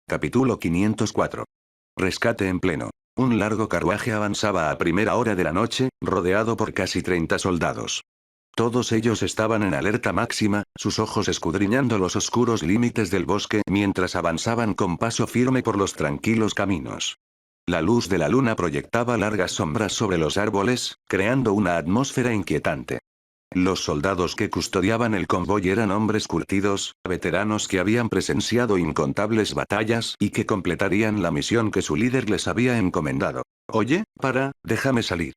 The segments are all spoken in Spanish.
Capítulo 504. Rescate en pleno. Un largo carruaje avanzaba a primera hora de la noche, rodeado por casi 30 soldados. Todos ellos estaban en alerta máxima, sus ojos escudriñando los oscuros límites del bosque mientras avanzaban con paso firme por los tranquilos caminos. La luz de la luna proyectaba largas sombras sobre los árboles, creando una atmósfera inquietante. Los soldados que custodiaban el convoy eran hombres curtidos, veteranos que habían presenciado incontables batallas y que completarían la misión que su líder les había encomendado. Oye, déjame salir.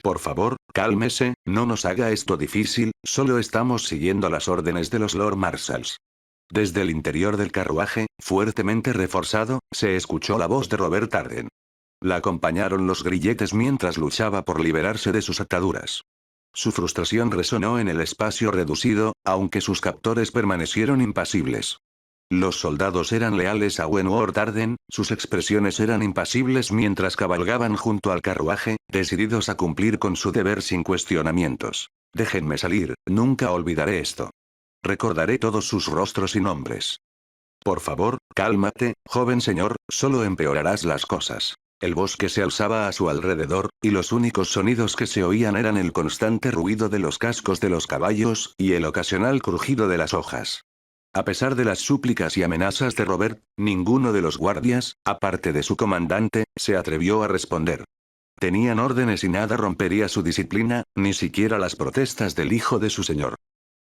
Por favor, cálmese, no nos haga esto difícil, solo estamos siguiendo las órdenes de los Lord Marshals. Desde el interior del carruaje, fuertemente reforzado, se escuchó la voz de Robert Arden. La acompañaron los grilletes mientras luchaba por liberarse de sus ataduras. Su frustración resonó en el espacio reducido, aunque sus captores permanecieron impasibles. Los soldados eran leales a Wentworth Arden, sus expresiones eran impasibles mientras cabalgaban junto al carruaje, decididos a cumplir con su deber sin cuestionamientos. Déjenme salir, nunca olvidaré esto. Recordaré todos sus rostros y nombres. Por favor, cálmate, joven señor, solo empeorarás las cosas. El bosque se alzaba a su alrededor, y los únicos sonidos que se oían eran el constante ruido de los cascos de los caballos, y el ocasional crujido de las hojas. A pesar de las súplicas y amenazas de Robert, ninguno de los guardias, aparte de su comandante, se atrevió a responder. Tenían órdenes y nada rompería su disciplina, ni siquiera las protestas del hijo de su señor.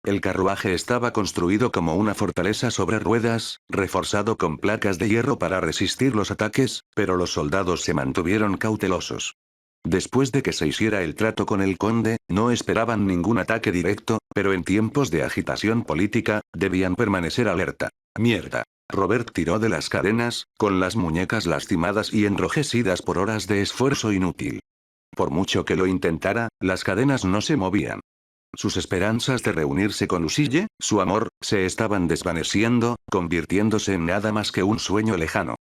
El carruaje estaba construido como una fortaleza sobre ruedas, reforzado con placas de hierro para resistir los ataques, pero los soldados se mantuvieron cautelosos. Después de que se hiciera el trato con el conde, no esperaban ningún ataque directo, pero en tiempos de agitación política, debían permanecer alerta. Mierda. Robert tiró de las cadenas, con las muñecas lastimadas y enrojecidas por horas de esfuerzo inútil. Por mucho que lo intentara, las cadenas no se movían. Sus esperanzas de reunirse con Lucille, su amor, se estaban desvaneciendo, convirtiéndose en nada más que un sueño lejano.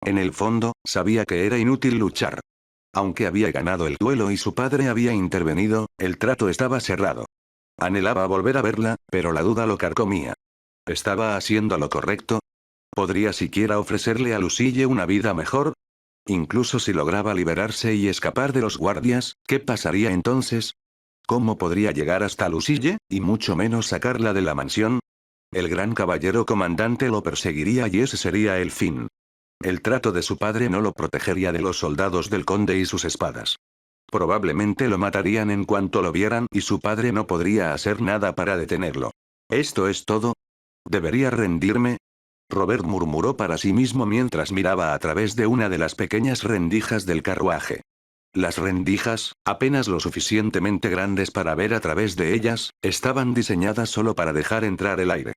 En el fondo, sabía que era inútil luchar. Aunque había ganado el duelo y su padre había intervenido, el trato estaba cerrado. Anhelaba volver a verla, pero la duda lo carcomía. ¿Estaba haciendo lo correcto? ¿Podría siquiera ofrecerle a Lucille una vida mejor? Incluso si lograba liberarse y escapar de los guardias, ¿qué pasaría entonces? ¿Cómo podría llegar hasta Lucille, y mucho menos sacarla de la mansión? El gran caballero comandante lo perseguiría y ese sería el fin. El trato de su padre no lo protegería de los soldados del conde y sus espadas. Probablemente lo matarían en cuanto lo vieran y su padre no podría hacer nada para detenerlo. ¿Esto es todo? ¿Debería rendirme? Robert murmuró para sí mismo mientras miraba a través de una de las pequeñas rendijas del carruaje. Las rendijas, apenas lo suficientemente grandes para ver a través de ellas, estaban diseñadas solo para dejar entrar el aire.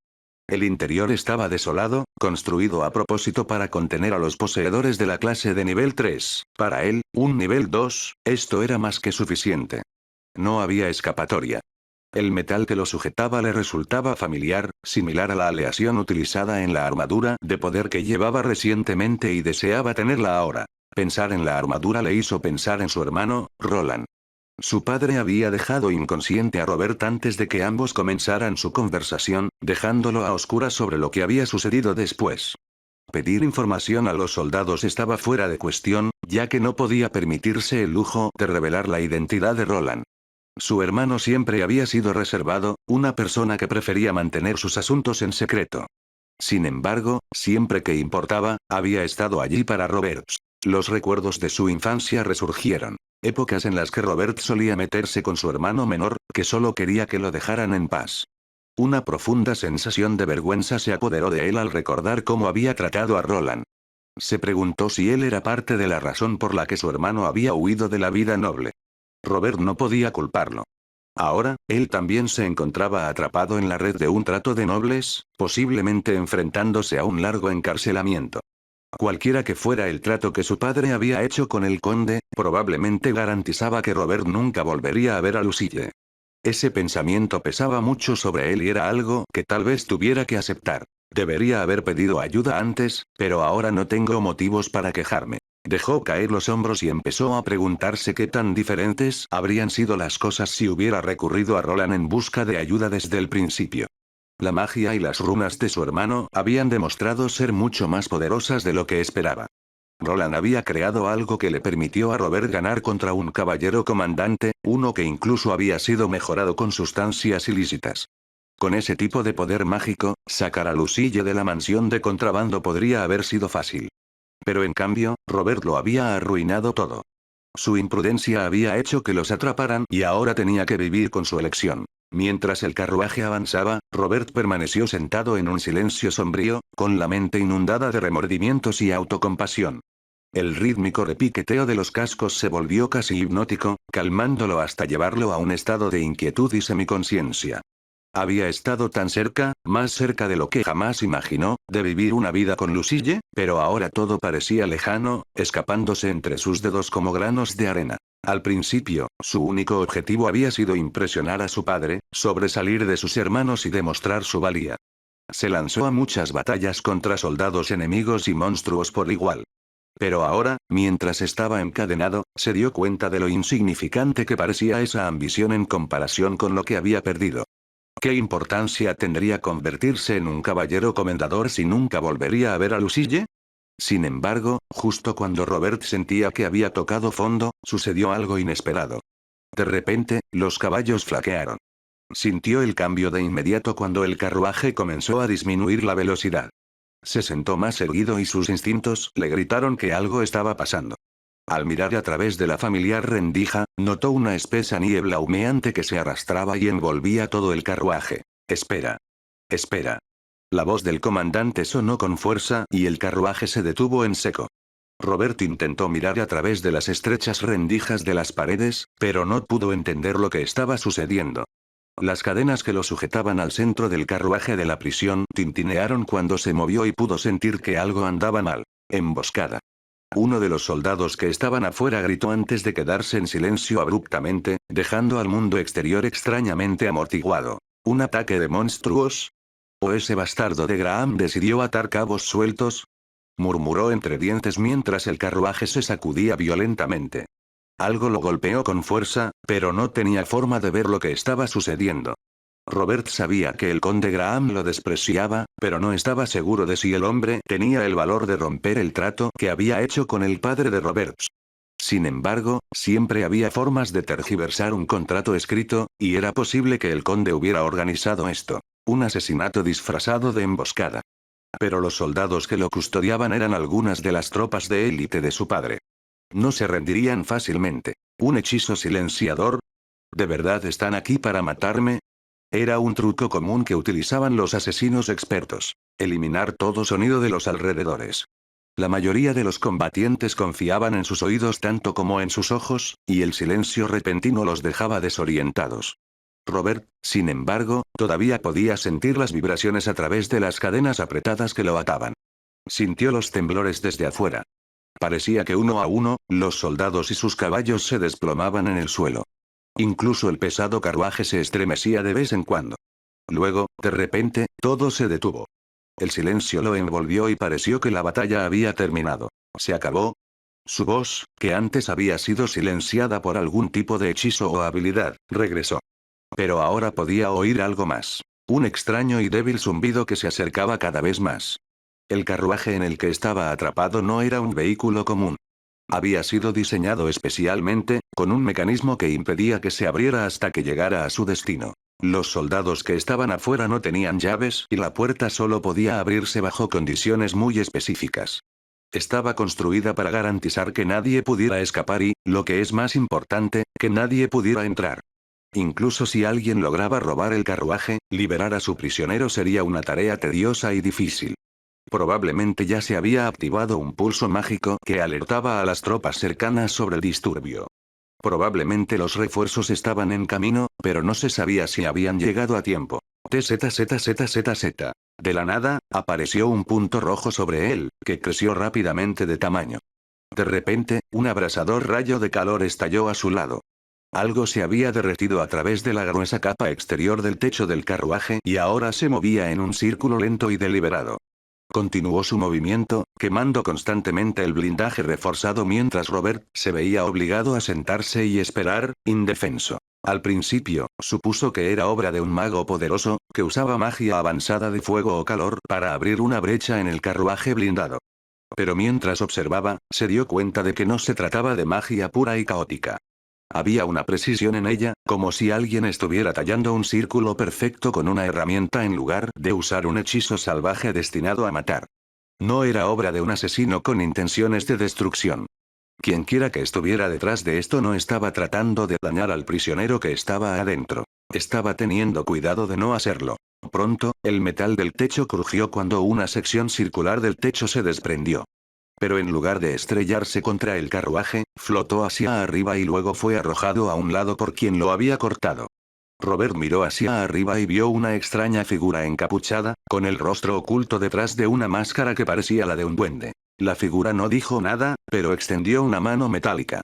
El interior estaba desolado, construido a propósito para contener a los poseedores de la clase de nivel 3. Para él, un nivel 2, esto era más que suficiente. No había escapatoria. El metal que lo sujetaba le resultaba familiar, similar a la aleación utilizada en la armadura de poder que llevaba recientemente y deseaba tenerla ahora. Pensar en la armadura le hizo pensar en su hermano, Roland. Su padre había dejado inconsciente a Robert antes de que ambos comenzaran su conversación, dejándolo a oscuras sobre lo que había sucedido después. Pedir información a los soldados estaba fuera de cuestión, ya que no podía permitirse el lujo de revelar la identidad de Roland. Su hermano siempre había sido reservado, una persona que prefería mantener sus asuntos en secreto. Sin embargo, siempre que importaba, había estado allí para Robert. Los recuerdos de su infancia resurgieron. Épocas en las que Robert solía meterse con su hermano menor, que solo quería que lo dejaran en paz. Una profunda sensación de vergüenza se apoderó de él al recordar cómo había tratado a Roland. Se preguntó si él era parte de la razón por la que su hermano había huido de la vida noble. Robert no podía culparlo. Ahora, él también se encontraba atrapado en la red de un trato de nobles, posiblemente enfrentándose a un largo encarcelamiento. Cualquiera que fuera el trato que su padre había hecho con el conde, probablemente garantizaba que Robert nunca volvería a ver a Lucille. Ese pensamiento pesaba mucho sobre él y era algo que tal vez tuviera que aceptar. Debería haber pedido ayuda antes, pero ahora no tengo motivos para quejarme. Dejó caer los hombros y empezó a preguntarse qué tan diferentes habrían sido las cosas si hubiera recurrido a Roland en busca de ayuda desde el principio. La magia y las runas de su hermano habían demostrado ser mucho más poderosas de lo que esperaba. Roland había creado algo que le permitió a Robert ganar contra un caballero comandante, uno que incluso había sido mejorado con sustancias ilícitas. Con ese tipo de poder mágico, sacar a Lucille de la mansión de contrabando podría haber sido fácil. Pero en cambio, Robert lo había arruinado todo. Su imprudencia había hecho que los atraparan y ahora tenía que vivir con su elección. Mientras el carruaje avanzaba, Robert permaneció sentado en un silencio sombrío, con la mente inundada de remordimientos y autocompasión. El rítmico repiqueteo de los cascos se volvió casi hipnótico, calmándolo hasta llevarlo a un estado de inquietud y semiconsciencia. Había estado tan cerca, más cerca de lo que jamás imaginó, de vivir una vida con Lucille, pero ahora todo parecía lejano, escapándose entre sus dedos como granos de arena. Al principio, su único objetivo había sido impresionar a su padre, sobresalir de sus hermanos y demostrar su valía. Se lanzó a muchas batallas contra soldados enemigos y monstruos por igual. Pero ahora, mientras estaba encadenado, se dio cuenta de lo insignificante que parecía esa ambición en comparación con lo que había perdido. ¿Qué importancia tendría convertirse en un caballero comendador si nunca volvería a ver a Lucille? Sin embargo, justo cuando Robert sentía que había tocado fondo, sucedió algo inesperado. De repente, los caballos flaquearon. Sintió el cambio de inmediato cuando el carruaje comenzó a disminuir la velocidad. Se sentó más erguido y sus instintos le gritaron que algo estaba pasando. Al mirar a través de la familiar rendija, notó una espesa niebla humeante que se arrastraba y envolvía todo el carruaje. Espera. Espera. La voz del comandante sonó con fuerza y el carruaje se detuvo en seco. Robert intentó mirar a través de las estrechas rendijas de las paredes, pero no pudo entender lo que estaba sucediendo. Las cadenas que lo sujetaban al centro del carruaje de la prisión tintinearon cuando se movió y pudo sentir que algo andaba mal. Emboscada. Uno de los soldados que estaban afuera gritó antes de quedarse en silencio abruptamente, dejando al mundo exterior extrañamente amortiguado. ¿Un ataque de monstruos? ¿O ese bastardo de Graham decidió atar cabos sueltos? Murmuró entre dientes mientras el carruaje se sacudía violentamente. Algo lo golpeó con fuerza, pero no tenía forma de ver lo que estaba sucediendo. Robert sabía que el conde Graham lo despreciaba, pero no estaba seguro de si el hombre tenía el valor de romper el trato que había hecho con el padre de Roberts. Sin embargo, siempre había formas de tergiversar un contrato escrito, y era posible que el conde hubiera organizado esto. Un asesinato disfrazado de emboscada. Pero los soldados que lo custodiaban eran algunas de las tropas de élite de su padre. No se rendirían fácilmente. ¿Un hechizo silenciador? ¿De verdad están aquí para matarme? Era un truco común que utilizaban los asesinos expertos. Eliminar todo sonido de los alrededores. La mayoría de los combatientes confiaban en sus oídos tanto como en sus ojos, y el silencio repentino los dejaba desorientados. Robert, sin embargo, todavía podía sentir las vibraciones a través de las cadenas apretadas que lo ataban. Sintió los temblores desde afuera. Parecía que uno a uno, los soldados y sus caballos se desplomaban en el suelo. Incluso el pesado carruaje se estremecía de vez en cuando. Luego, de repente, todo se detuvo. El silencio lo envolvió y pareció que la batalla había terminado. ¿Se acabó? Su voz, que antes había sido silenciada por algún tipo de hechizo o habilidad, regresó. Pero ahora podía oír algo más. Un extraño y débil zumbido que se acercaba cada vez más. El carruaje en el que estaba atrapado no era un vehículo común. Había sido diseñado especialmente, con un mecanismo que impedía que se abriera hasta que llegara a su destino. Los soldados que estaban afuera no tenían llaves y la puerta solo podía abrirse bajo condiciones muy específicas. Estaba construida para garantizar que nadie pudiera escapar y, lo que es más importante, que nadie pudiera entrar. Incluso si alguien lograba robar el carruaje, liberar a su prisionero sería una tarea tediosa y difícil. Probablemente ya se había activado un pulso mágico que alertaba a las tropas cercanas sobre el disturbio. Probablemente los refuerzos estaban en camino, pero no se sabía si habían llegado a tiempo. TZZZZZ. De la nada, apareció un punto rojo sobre él, que creció rápidamente de tamaño. De repente, un abrasador rayo de calor estalló a su lado. Algo se había derretido a través de la gruesa capa exterior del techo del carruaje y ahora se movía en un círculo lento y deliberado. Continuó su movimiento, quemando constantemente el blindaje reforzado mientras Robert se veía obligado a sentarse y esperar, indefenso. Al principio, supuso que era obra de un mago poderoso, que usaba magia avanzada de fuego o calor para abrir una brecha en el carruaje blindado. Pero mientras observaba, se dio cuenta de que no se trataba de magia pura y caótica. Había una precisión en ella, como si alguien estuviera tallando un círculo perfecto con una herramienta en lugar de usar un hechizo salvaje destinado a matar. No era obra de un asesino con intenciones de destrucción. Quienquiera que estuviera detrás de esto no estaba tratando de dañar al prisionero que estaba adentro. Estaba teniendo cuidado de no hacerlo. Pronto, el metal del techo crujió cuando una sección circular del techo se desprendió. Pero en lugar de estrellarse contra el carruaje, flotó hacia arriba y luego fue arrojado a un lado por quien lo había cortado. Robert miró hacia arriba y vio una extraña figura encapuchada, con el rostro oculto detrás de una máscara que parecía la de un duende. La figura no dijo nada, pero extendió una mano metálica.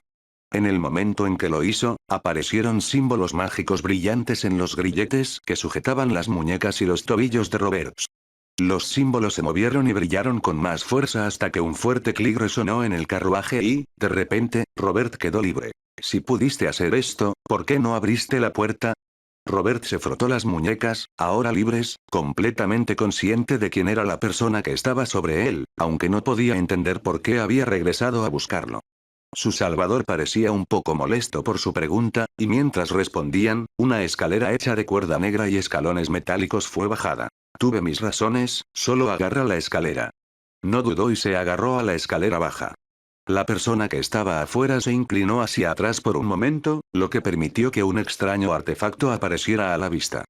En el momento en que lo hizo, aparecieron símbolos mágicos brillantes en los grilletes que sujetaban las muñecas y los tobillos de Robert. Los símbolos se movieron y brillaron con más fuerza hasta que un fuerte clic resonó en el carruaje y, de repente, Robert quedó libre. Si pudiste hacer esto, ¿por qué no abriste la puerta? Robert se frotó las muñecas, ahora libres, completamente consciente de quién era la persona que estaba sobre él, aunque no podía entender por qué había regresado a buscarlo. Su salvador parecía un poco molesto por su pregunta, y mientras respondían, una escalera hecha de cuerda negra y escalones metálicos fue bajada. Tuve mis razones, solo agarra la escalera. No dudó y se agarró a la escalera baja. La persona que estaba afuera se inclinó hacia atrás por un momento, lo que permitió que un extraño artefacto apareciera a la vista.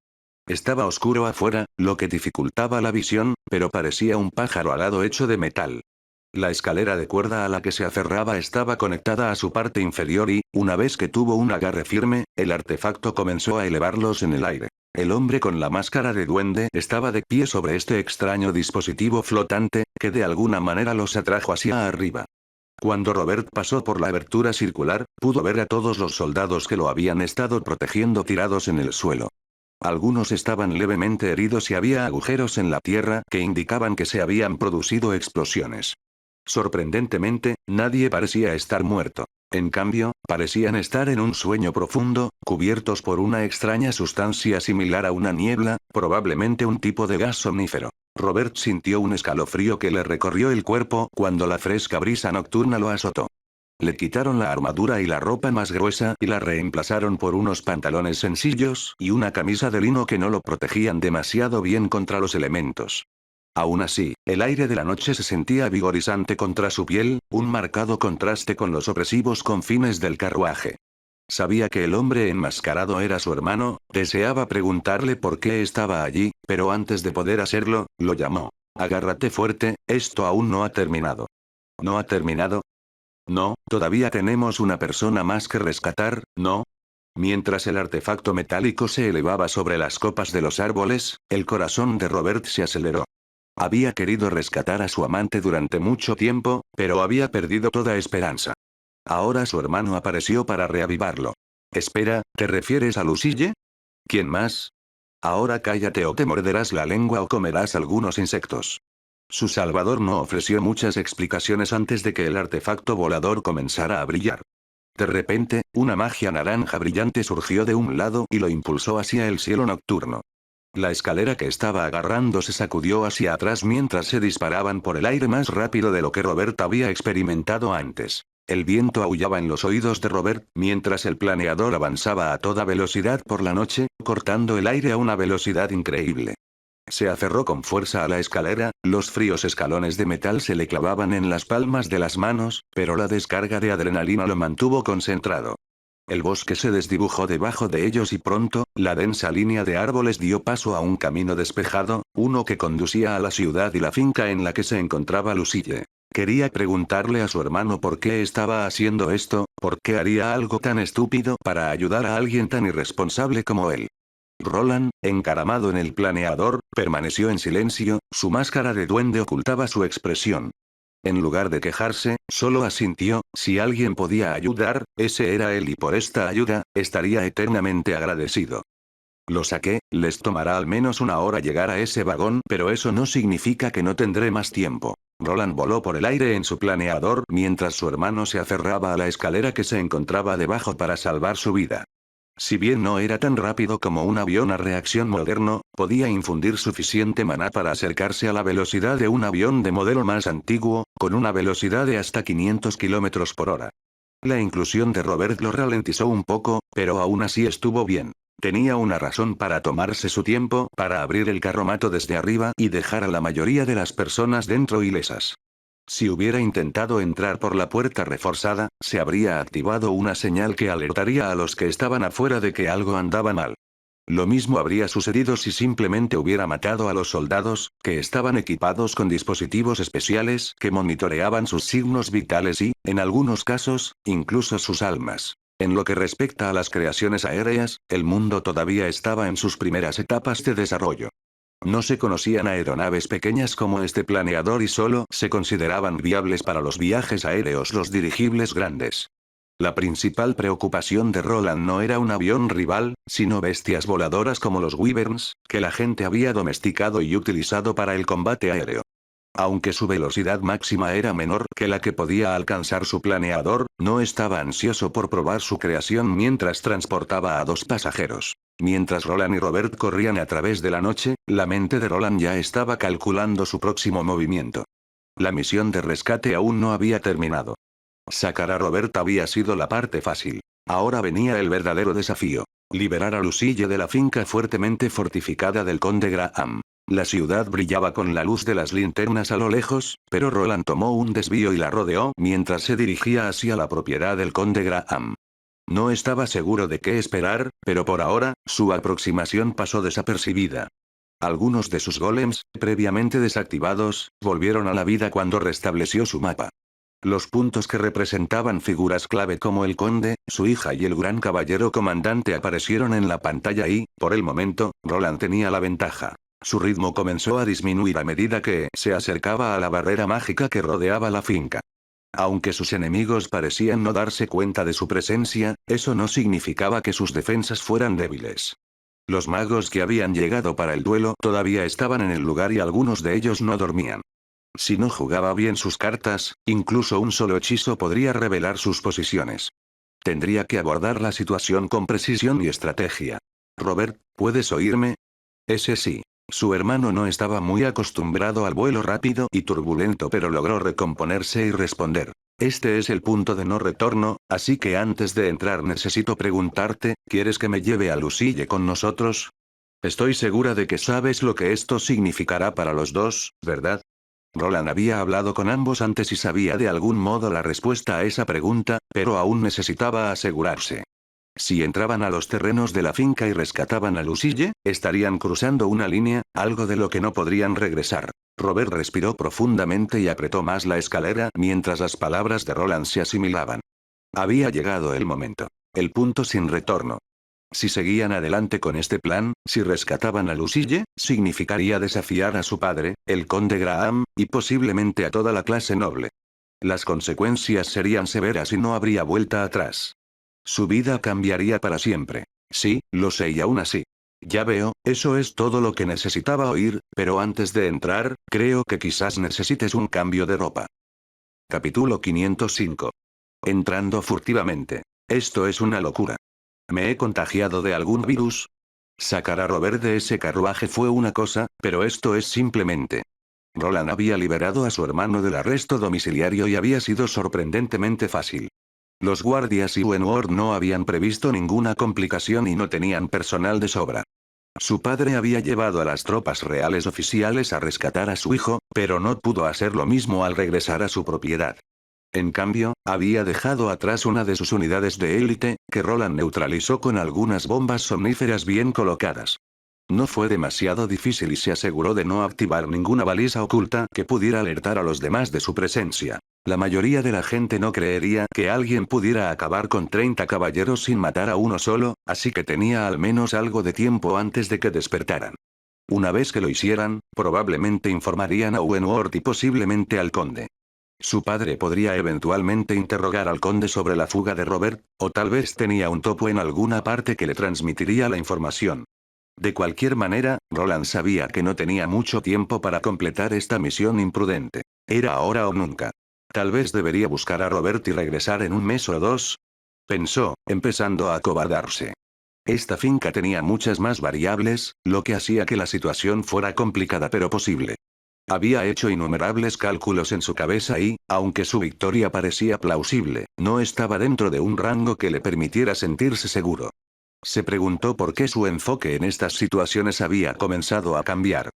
Estaba oscuro afuera, lo que dificultaba la visión, pero parecía un pájaro alado hecho de metal. La escalera de cuerda a la que se aferraba estaba conectada a su parte inferior y, una vez que tuvo un agarre firme, el artefacto comenzó a elevarlos en el aire. El hombre con la máscara de duende estaba de pie sobre este extraño dispositivo flotante, que de alguna manera los atrajo hacia arriba. Cuando Robert pasó por la abertura circular, pudo ver a todos los soldados que lo habían estado protegiendo tirados en el suelo. Algunos estaban levemente heridos y había agujeros en la tierra que indicaban que se habían producido explosiones. Sorprendentemente, nadie parecía estar muerto. En cambio, parecían estar en un sueño profundo, cubiertos por una extraña sustancia similar a una niebla, probablemente un tipo de gas somnífero. Robert sintió un escalofrío que le recorrió el cuerpo cuando la fresca brisa nocturna lo azotó. Le quitaron la armadura y la ropa más gruesa y la reemplazaron por unos pantalones sencillos y una camisa de lino que no lo protegían demasiado bien contra los elementos. Aún así, el aire de la noche se sentía vigorizante contra su piel, un marcado contraste con los opresivos confines del carruaje. Sabía que el hombre enmascarado era su hermano, deseaba preguntarle por qué estaba allí, pero antes de poder hacerlo, lo llamó. Agárrate fuerte, esto aún no ha terminado. ¿No ha terminado? No, todavía tenemos una persona más que rescatar, ¿no? Mientras el artefacto metálico se elevaba sobre las copas de los árboles, el corazón de Robert se aceleró. Había querido rescatar a su amante durante mucho tiempo, pero había perdido toda esperanza. Ahora su hermano apareció para reavivarlo. Espera, ¿te refieres a Lucille? ¿Quién más? Ahora cállate o te morderás la lengua o comerás algunos insectos. Su salvador no ofreció muchas explicaciones antes de que el artefacto volador comenzara a brillar. De repente, una magia naranja brillante surgió de un lado y lo impulsó hacia el cielo nocturno. La escalera que estaba agarrando se sacudió hacia atrás mientras se disparaban por el aire más rápido de lo que Robert había experimentado antes. El viento aullaba en los oídos de Robert, mientras el planeador avanzaba a toda velocidad por la noche, cortando el aire a una velocidad increíble. Se aferró con fuerza a la escalera, los fríos escalones de metal se le clavaban en las palmas de las manos, pero la descarga de adrenalina lo mantuvo concentrado. El bosque se desdibujó debajo de ellos y pronto, la densa línea de árboles dio paso a un camino despejado, uno que conducía a la ciudad y la finca en la que se encontraba Lucille. Quería preguntarle a su hermano por qué estaba haciendo esto, por qué haría algo tan estúpido para ayudar a alguien tan irresponsable como él. Roland, encaramado en el planeador, permaneció en silencio, su máscara de duende ocultaba su expresión. En lugar de quejarse, solo asintió, si alguien podía ayudar, ese era él y por esta ayuda, estaría eternamente agradecido. Lo saqué, les tomará al menos una hora llegar a ese vagón, pero eso no significa que no tendré más tiempo. Roland voló por el aire en su planeador mientras su hermano se aferraba a la escalera que se encontraba debajo para salvar su vida. Si bien no era tan rápido como un avión a reacción moderno, podía infundir suficiente maná para acercarse a la velocidad de un avión de modelo más antiguo, con una velocidad de hasta 500 km por hora. La inclusión de Robert lo ralentizó un poco, pero aún así estuvo bien. Tenía una razón para tomarse su tiempo, para abrir el carromato desde arriba y dejar a la mayoría de las personas dentro ilesas. Si hubiera intentado entrar por la puerta reforzada, se habría activado una señal que alertaría a los que estaban afuera de que algo andaba mal. Lo mismo habría sucedido si simplemente hubiera matado a los soldados, que estaban equipados con dispositivos especiales que monitoreaban sus signos vitales y, en algunos casos, incluso sus almas. En lo que respecta a las creaciones aéreas, el mundo todavía estaba en sus primeras etapas de desarrollo. No se conocían aeronaves pequeñas como este planeador y solo se consideraban viables para los viajes aéreos los dirigibles grandes. La principal preocupación de Roland no era un avión rival, sino bestias voladoras como los Wyverns, que la gente había domesticado y utilizado para el combate aéreo. Aunque su velocidad máxima era menor que la que podía alcanzar su planeador, no estaba ansioso por probar su creación mientras transportaba a 2 pasajeros. Mientras Roland y Robert corrían a través de la noche, la mente de Roland ya estaba calculando su próximo movimiento. La misión de rescate aún no había terminado. Sacar a Robert había sido la parte fácil. Ahora venía el verdadero desafío. Liberar a Lucille de la finca fuertemente fortificada del conde Graham. La ciudad brillaba con la luz de las linternas a lo lejos, pero Roland tomó un desvío y la rodeó mientras se dirigía hacia la propiedad del conde Graham. No estaba seguro de qué esperar, pero por ahora, su aproximación pasó desapercibida. Algunos de sus golems, previamente desactivados, volvieron a la vida cuando restableció su mapa. Los puntos que representaban figuras clave como el conde, su hija y el gran caballero comandante aparecieron en la pantalla y, por el momento, Roland tenía la ventaja. Su ritmo comenzó a disminuir a medida que se acercaba a la barrera mágica que rodeaba la finca. Aunque sus enemigos parecían no darse cuenta de su presencia, eso no significaba que sus defensas fueran débiles. Los magos que habían llegado para el duelo todavía estaban en el lugar y algunos de ellos no dormían. Si no jugaba bien sus cartas, incluso un solo hechizo podría revelar sus posiciones. Tendría que abordar la situación con precisión y estrategia. Robert, ¿puedes oírme? Ese sí. Su hermano no estaba muy acostumbrado al vuelo rápido y turbulento, pero logró recomponerse y responder. Este es el punto de no retorno, así que antes de entrar necesito preguntarte, ¿quieres que me lleve a Lucille con nosotros? Estoy segura de que sabes lo que esto significará para los dos, ¿verdad? Roland había hablado con ambos antes y sabía de algún modo la respuesta a esa pregunta, pero aún necesitaba asegurarse. Si entraban a los terrenos de la finca y rescataban a Lucille, estarían cruzando una línea, algo de lo que no podrían regresar. Robert respiró profundamente y apretó más la escalera mientras las palabras de Roland se asimilaban. Había llegado el momento. El punto sin retorno. Si seguían adelante con este plan, si rescataban a Lucille, significaría desafiar a su padre, el conde Graham, y posiblemente a toda la clase noble. Las consecuencias serían severas y no habría vuelta atrás. Su vida cambiaría para siempre. Sí, lo sé y aún así. Ya veo, eso es todo lo que necesitaba oír, pero antes de entrar, creo que quizás necesites un cambio de ropa. Capítulo 505. Entrando furtivamente. Esto es una locura. ¿Me he contagiado de algún virus? Sacar a Robert de ese carruaje fue una cosa, pero esto es simplemente. Roland había liberado a su hermano del arresto domiciliario y había sido sorprendentemente fácil. Los guardias y Wentworth no habían previsto ninguna complicación y no tenían personal de sobra. Su padre había llevado a las tropas reales oficiales a rescatar a su hijo, pero no pudo hacer lo mismo al regresar a su propiedad. En cambio, había dejado atrás una de sus unidades de élite, que Roland neutralizó con algunas bombas somníferas bien colocadas. No fue demasiado difícil y se aseguró de no activar ninguna baliza oculta que pudiera alertar a los demás de su presencia. La mayoría de la gente no creería que alguien pudiera acabar con 30 caballeros sin matar a uno solo, así que tenía al menos algo de tiempo antes de que despertaran. Una vez que lo hicieran, probablemente informarían a Wentworth y posiblemente al conde. Su padre podría eventualmente interrogar al conde sobre la fuga de Robert, o tal vez tenía un topo en alguna parte que le transmitiría la información. De cualquier manera, Roland sabía que no tenía mucho tiempo para completar esta misión imprudente. Era ahora o nunca. Tal vez debería buscar a Robert y regresar en un mes o dos. Pensó, empezando a acobardarse. Esta finca tenía muchas más variables, lo que hacía que la situación fuera complicada pero posible. Había hecho innumerables cálculos en su cabeza y, aunque su victoria parecía plausible, no estaba dentro de un rango que le permitiera sentirse seguro. Se preguntó por qué su enfoque en estas situaciones había comenzado a cambiar.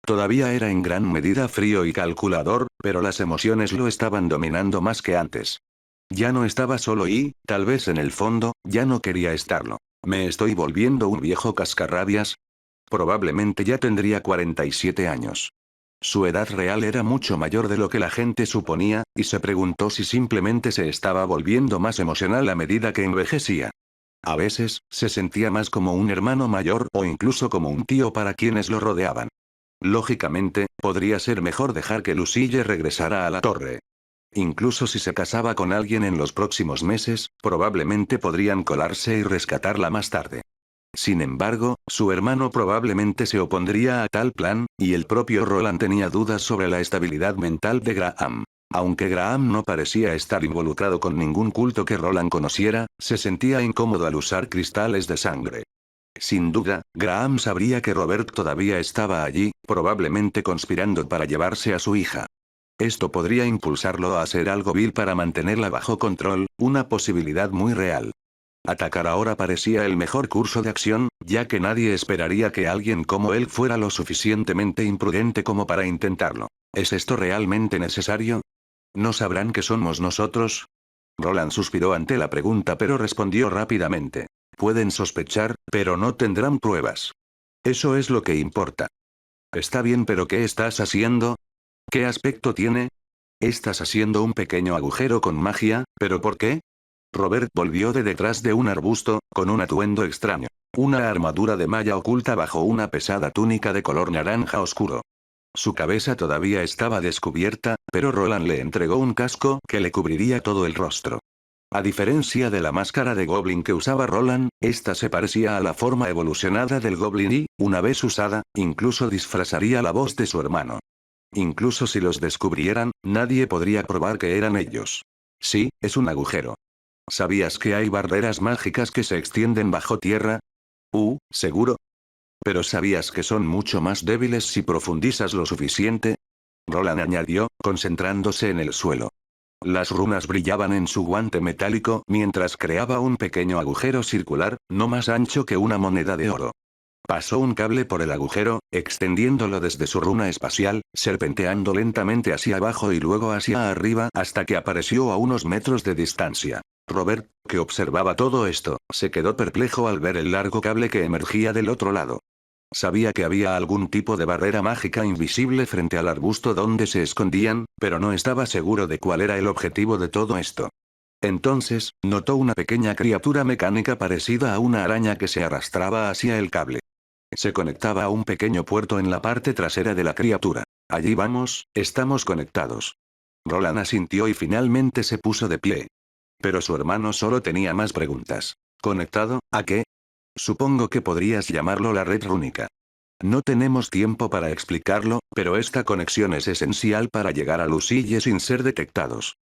Todavía era en gran medida frío y calculador, pero las emociones lo estaban dominando más que antes. Ya no estaba solo y, tal vez en el fondo, ya no quería estarlo. ¿Me estoy volviendo un viejo cascarrabias? Probablemente ya tendría 47 años. Su edad real era mucho mayor de lo que la gente suponía, y se preguntó si simplemente se estaba volviendo más emocional a medida que envejecía. A veces, se sentía más como un hermano mayor o incluso como un tío para quienes lo rodeaban. Lógicamente, podría ser mejor dejar que Lucille regresara a la torre. Incluso si se casaba con alguien en los próximos meses, probablemente podrían colarse y rescatarla más tarde. Sin embargo, su hermano probablemente se opondría a tal plan, y el propio Roland tenía dudas sobre la estabilidad mental de Graham. Aunque Graham no parecía estar involucrado con ningún culto que Roland conociera, se sentía incómodo al usar cristales de sangre. Sin duda, Graham sabría que Robert todavía estaba allí, probablemente conspirando para llevarse a su hija. Esto podría impulsarlo a hacer algo vil para mantenerla bajo control, una posibilidad muy real. Atacar ahora parecía el mejor curso de acción, ya que nadie esperaría que alguien como él fuera lo suficientemente imprudente como para intentarlo. ¿Es esto realmente necesario? ¿No sabrán que somos nosotros? Roland suspiró ante la pregunta pero respondió rápidamente. Pueden sospechar, pero no tendrán pruebas. Eso es lo que importa. Está bien, pero ¿qué estás haciendo? ¿Qué aspecto tiene? Estás haciendo un pequeño agujero con magia, ¿pero por qué? Robert volvió de detrás de un arbusto, con un atuendo extraño. Una armadura de malla oculta bajo una pesada túnica de color naranja oscuro. Su cabeza todavía estaba descubierta, pero Roland le entregó un casco que le cubriría todo el rostro. A diferencia de la máscara de Goblin que usaba Roland, esta se parecía a la forma evolucionada del Goblin y, una vez usada, incluso disfrazaría la voz de su hermano. Incluso si los descubrieran, nadie podría probar que eran ellos. Sí, es un agujero. ¿Sabías que hay barreras mágicas que se extienden bajo tierra? ¿Seguro? ¿Pero sabías que son mucho más débiles si profundizas lo suficiente? Roland añadió, concentrándose en el suelo. Las runas brillaban en su guante metálico mientras creaba un pequeño agujero circular, no más ancho que una moneda de oro. Pasó un cable por el agujero, extendiéndolo desde su runa espacial, serpenteando lentamente hacia abajo y luego hacia arriba hasta que apareció a unos metros de distancia. Robert, que observaba todo esto, se quedó perplejo al ver el largo cable que emergía del otro lado. Sabía que había algún tipo de barrera mágica invisible frente al arbusto donde se escondían, pero no estaba seguro de cuál era el objetivo de todo esto. Entonces, notó una pequeña criatura mecánica parecida a una araña que se arrastraba hacia el cable. Se conectaba a un pequeño puerto en la parte trasera de la criatura. Allí vamos, estamos conectados. Roland asintió y finalmente se puso de pie. Pero su hermano solo tenía más preguntas. ¿Conectado? ¿A qué? Supongo que podrías llamarlo la red rúnica. No tenemos tiempo para explicarlo, pero esta conexión es esencial para llegar a Lucille sin ser detectados.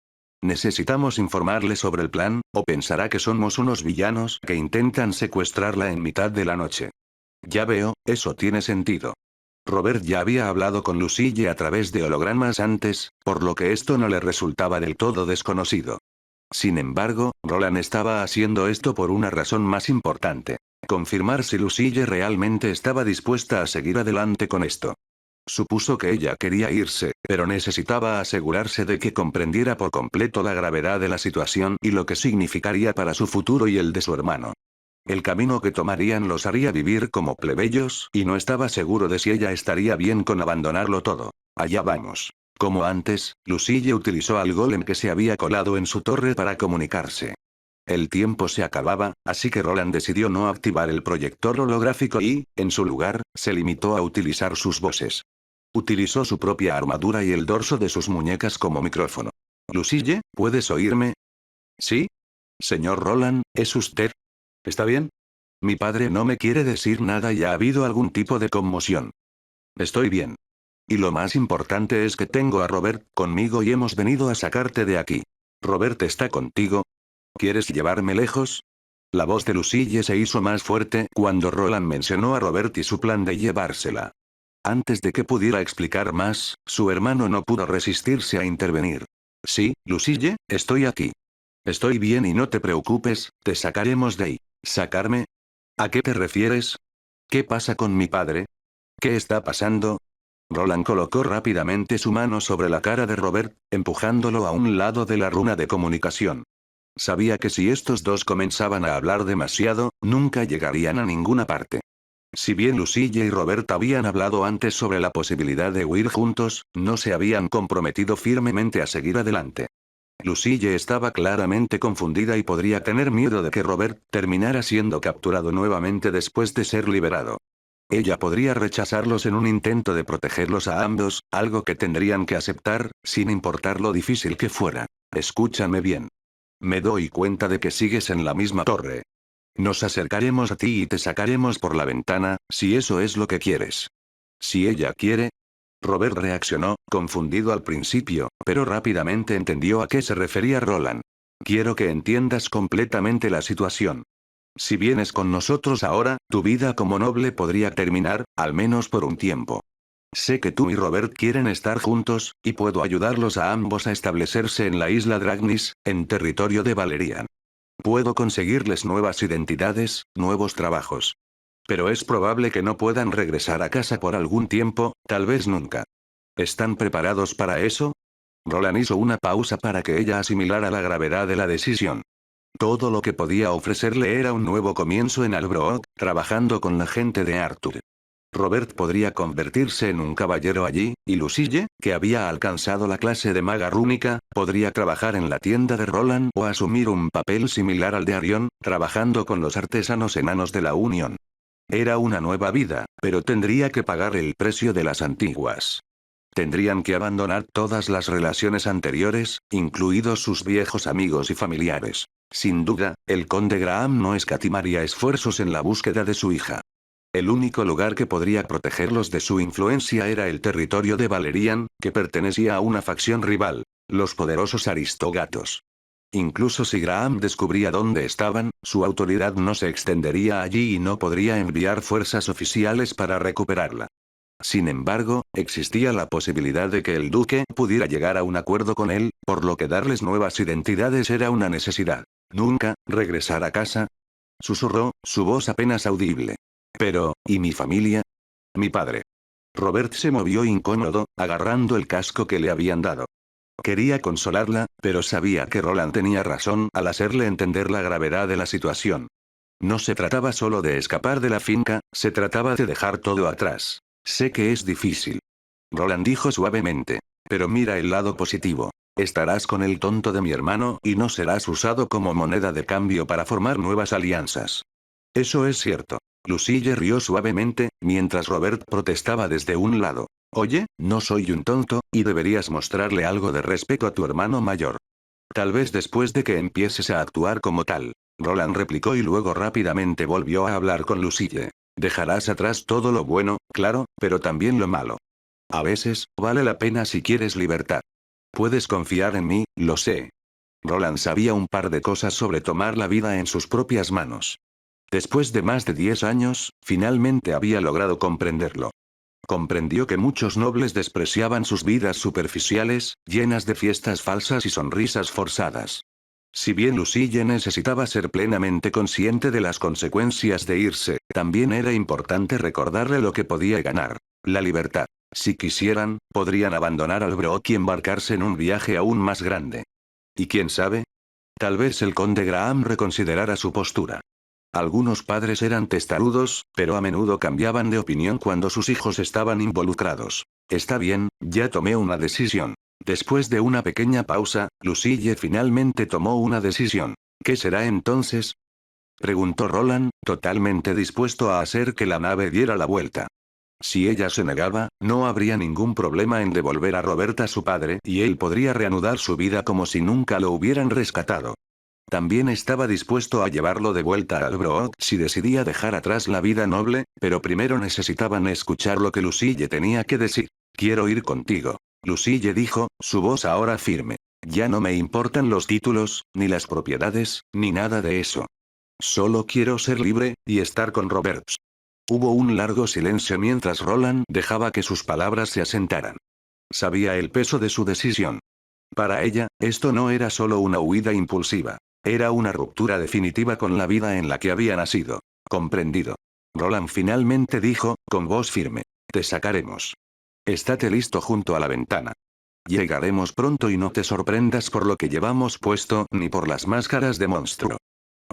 Necesitamos informarle sobre el plan, o pensará que somos unos villanos que intentan secuestrarla en mitad de la noche. Ya veo, eso tiene sentido. Robert ya había hablado con Lucille a través de hologramas antes, por lo que esto no le resultaba del todo desconocido. Sin embargo, Roland estaba haciendo esto por una razón más importante. Confirmar si Lucille realmente estaba dispuesta a seguir adelante con esto. Supuso que ella quería irse, pero necesitaba asegurarse de que comprendiera por completo la gravedad de la situación y lo que significaría para su futuro y el de su hermano. El camino que tomarían los haría vivir como plebeyos, y no estaba seguro de si ella estaría bien con abandonarlo todo. Allá vamos. Como antes, Lucille utilizó al golem que se había colado en su torre para comunicarse. El tiempo se acababa, así que Roland decidió no activar el proyector holográfico y, en su lugar, se limitó a utilizar sus voces. Utilizó su propia armadura y el dorso de sus muñecas como micrófono. Lucille, ¿puedes oírme? ¿Sí? Señor Roland, ¿es usted? ¿Está bien? Mi padre no me quiere decir nada y ha habido algún tipo de conmoción. Estoy bien. Y lo más importante es que tengo a Robert conmigo y hemos venido a sacarte de aquí. ¿Robert está contigo? ¿Quieres llevarme lejos? La voz de Lucille se hizo más fuerte cuando Roland mencionó a Robert y su plan de llevársela. Antes de que pudiera explicar más, su hermano no pudo resistirse a intervenir. Sí, Lucille, estoy aquí. Estoy bien y no te preocupes, te sacaremos de ahí. ¿Sacarme? ¿A qué te refieres? ¿Qué pasa con mi padre? ¿Qué está pasando? Roland colocó rápidamente su mano sobre la cara de Robert, empujándolo a un lado de la runa de comunicación. Sabía que si estos dos comenzaban a hablar demasiado, nunca llegarían a ninguna parte. Si bien Lucille y Robert habían hablado antes sobre la posibilidad de huir juntos, no se habían comprometido firmemente a seguir adelante. Lucille estaba claramente confundida y podría tener miedo de que Robert terminara siendo capturado nuevamente después de ser liberado. Ella podría rechazarlos en un intento de protegerlos a ambos, algo que tendrían que aceptar, sin importar lo difícil que fuera. Escúchame bien. Me doy cuenta de que sigues en la misma torre. Nos acercaremos a ti y te sacaremos por la ventana, si eso es lo que quieres. Si ella quiere. Robert reaccionó, confundido al principio, pero rápidamente entendió a qué se refería Roland. Quiero que entiendas completamente la situación. Si vienes con nosotros ahora, tu vida como noble podría terminar, al menos por un tiempo. Sé que tú y Robert quieren estar juntos, y puedo ayudarlos a ambos a establecerse en la isla Dragnis, en territorio de Valerian. Puedo conseguirles nuevas identidades, nuevos trabajos. Pero es probable que no puedan regresar a casa por algún tiempo, tal vez nunca. ¿Están preparados para eso? Roland hizo una pausa para que ella asimilara la gravedad de la decisión. Todo lo que podía ofrecerle era un nuevo comienzo en Albrook, trabajando con la gente de Arthur. Robert podría convertirse en un caballero allí, y Lucille, que había alcanzado la clase de maga rúnica, podría trabajar en la tienda de Roland o asumir un papel similar al de Arion, trabajando con los artesanos enanos de la Unión. Era una nueva vida, pero tendría que pagar el precio de las antiguas. Tendrían que abandonar todas las relaciones anteriores, incluidos sus viejos amigos y familiares. Sin duda, el conde Graham no escatimaría esfuerzos en la búsqueda de su hija. El único lugar que podría protegerlos de su influencia era el territorio de Valerian, que pertenecía a una facción rival, los poderosos Aristogatos. Incluso si Graham descubría dónde estaban, su autoridad no se extendería allí y no podría enviar fuerzas oficiales para recuperarla. Sin embargo, existía la posibilidad de que el duque pudiera llegar a un acuerdo con él, por lo que darles nuevas identidades era una necesidad. ¿Nunca regresar a casa? Susurró, su voz apenas audible. Pero, ¿y mi familia? Mi padre. Robert se movió incómodo, agarrando el casco que le habían dado. Quería consolarla, pero sabía que Roland tenía razón al hacerle entender la gravedad de la situación. No se trataba solo de escapar de la finca, se trataba de dejar todo atrás. Sé que es difícil. Roland dijo suavemente. Pero mira el lado positivo. Estarás con el tonto de mi hermano y no serás usado como moneda de cambio para formar nuevas alianzas. Eso es cierto. Lucille rió suavemente, mientras Robert protestaba desde un lado. Oye, no soy un tonto, y deberías mostrarle algo de respeto a tu hermano mayor. Tal vez después de que empieces a actuar como tal. Roland replicó y luego rápidamente volvió a hablar con Lucille. Dejarás atrás todo lo bueno, claro, pero también lo malo. A veces, vale la pena si quieres libertad. Puedes confiar en mí, lo sé. Roland sabía un par de cosas sobre tomar la vida en sus propias manos. Después de más de 10 años, finalmente había logrado comprenderlo. Comprendió que muchos nobles despreciaban sus vidas superficiales, llenas de fiestas falsas y sonrisas forzadas. Si bien Lucille necesitaba ser plenamente consciente de las consecuencias de irse, también era importante recordarle lo que podía ganar: la libertad. Si quisieran, podrían abandonar Albrook y embarcarse en un viaje aún más grande. ¿Y quién sabe? Tal vez el conde Graham reconsiderara su postura. Algunos padres eran testarudos, pero a menudo cambiaban de opinión cuando sus hijos estaban involucrados. Está bien, ya tomé una decisión. Después de una pequeña pausa, Lucille finalmente tomó una decisión. ¿Qué será entonces? Preguntó Roland, totalmente dispuesto a hacer que la nave diera la vuelta. Si ella se negaba, no habría ningún problema en devolver a Robert a su padre y él podría reanudar su vida como si nunca lo hubieran rescatado. También estaba dispuesto a llevarlo de vuelta al Brook si decidía dejar atrás la vida noble, pero primero necesitaban escuchar lo que Lucille tenía que decir. Quiero ir contigo. Lucille dijo, su voz ahora firme. Ya no me importan los títulos, ni las propiedades, ni nada de eso. Solo quiero ser libre, y estar con Roberts. Hubo un largo silencio mientras Roland dejaba que sus palabras se asentaran. Sabía el peso de su decisión. Para ella, esto no era solo una huida impulsiva. Era una ruptura definitiva con la vida en la que había nacido. Comprendido. Roland finalmente dijo, con voz firme. Te sacaremos. Estate listo junto a la ventana. Llegaremos pronto y no te sorprendas por lo que llevamos puesto ni por las máscaras de monstruo.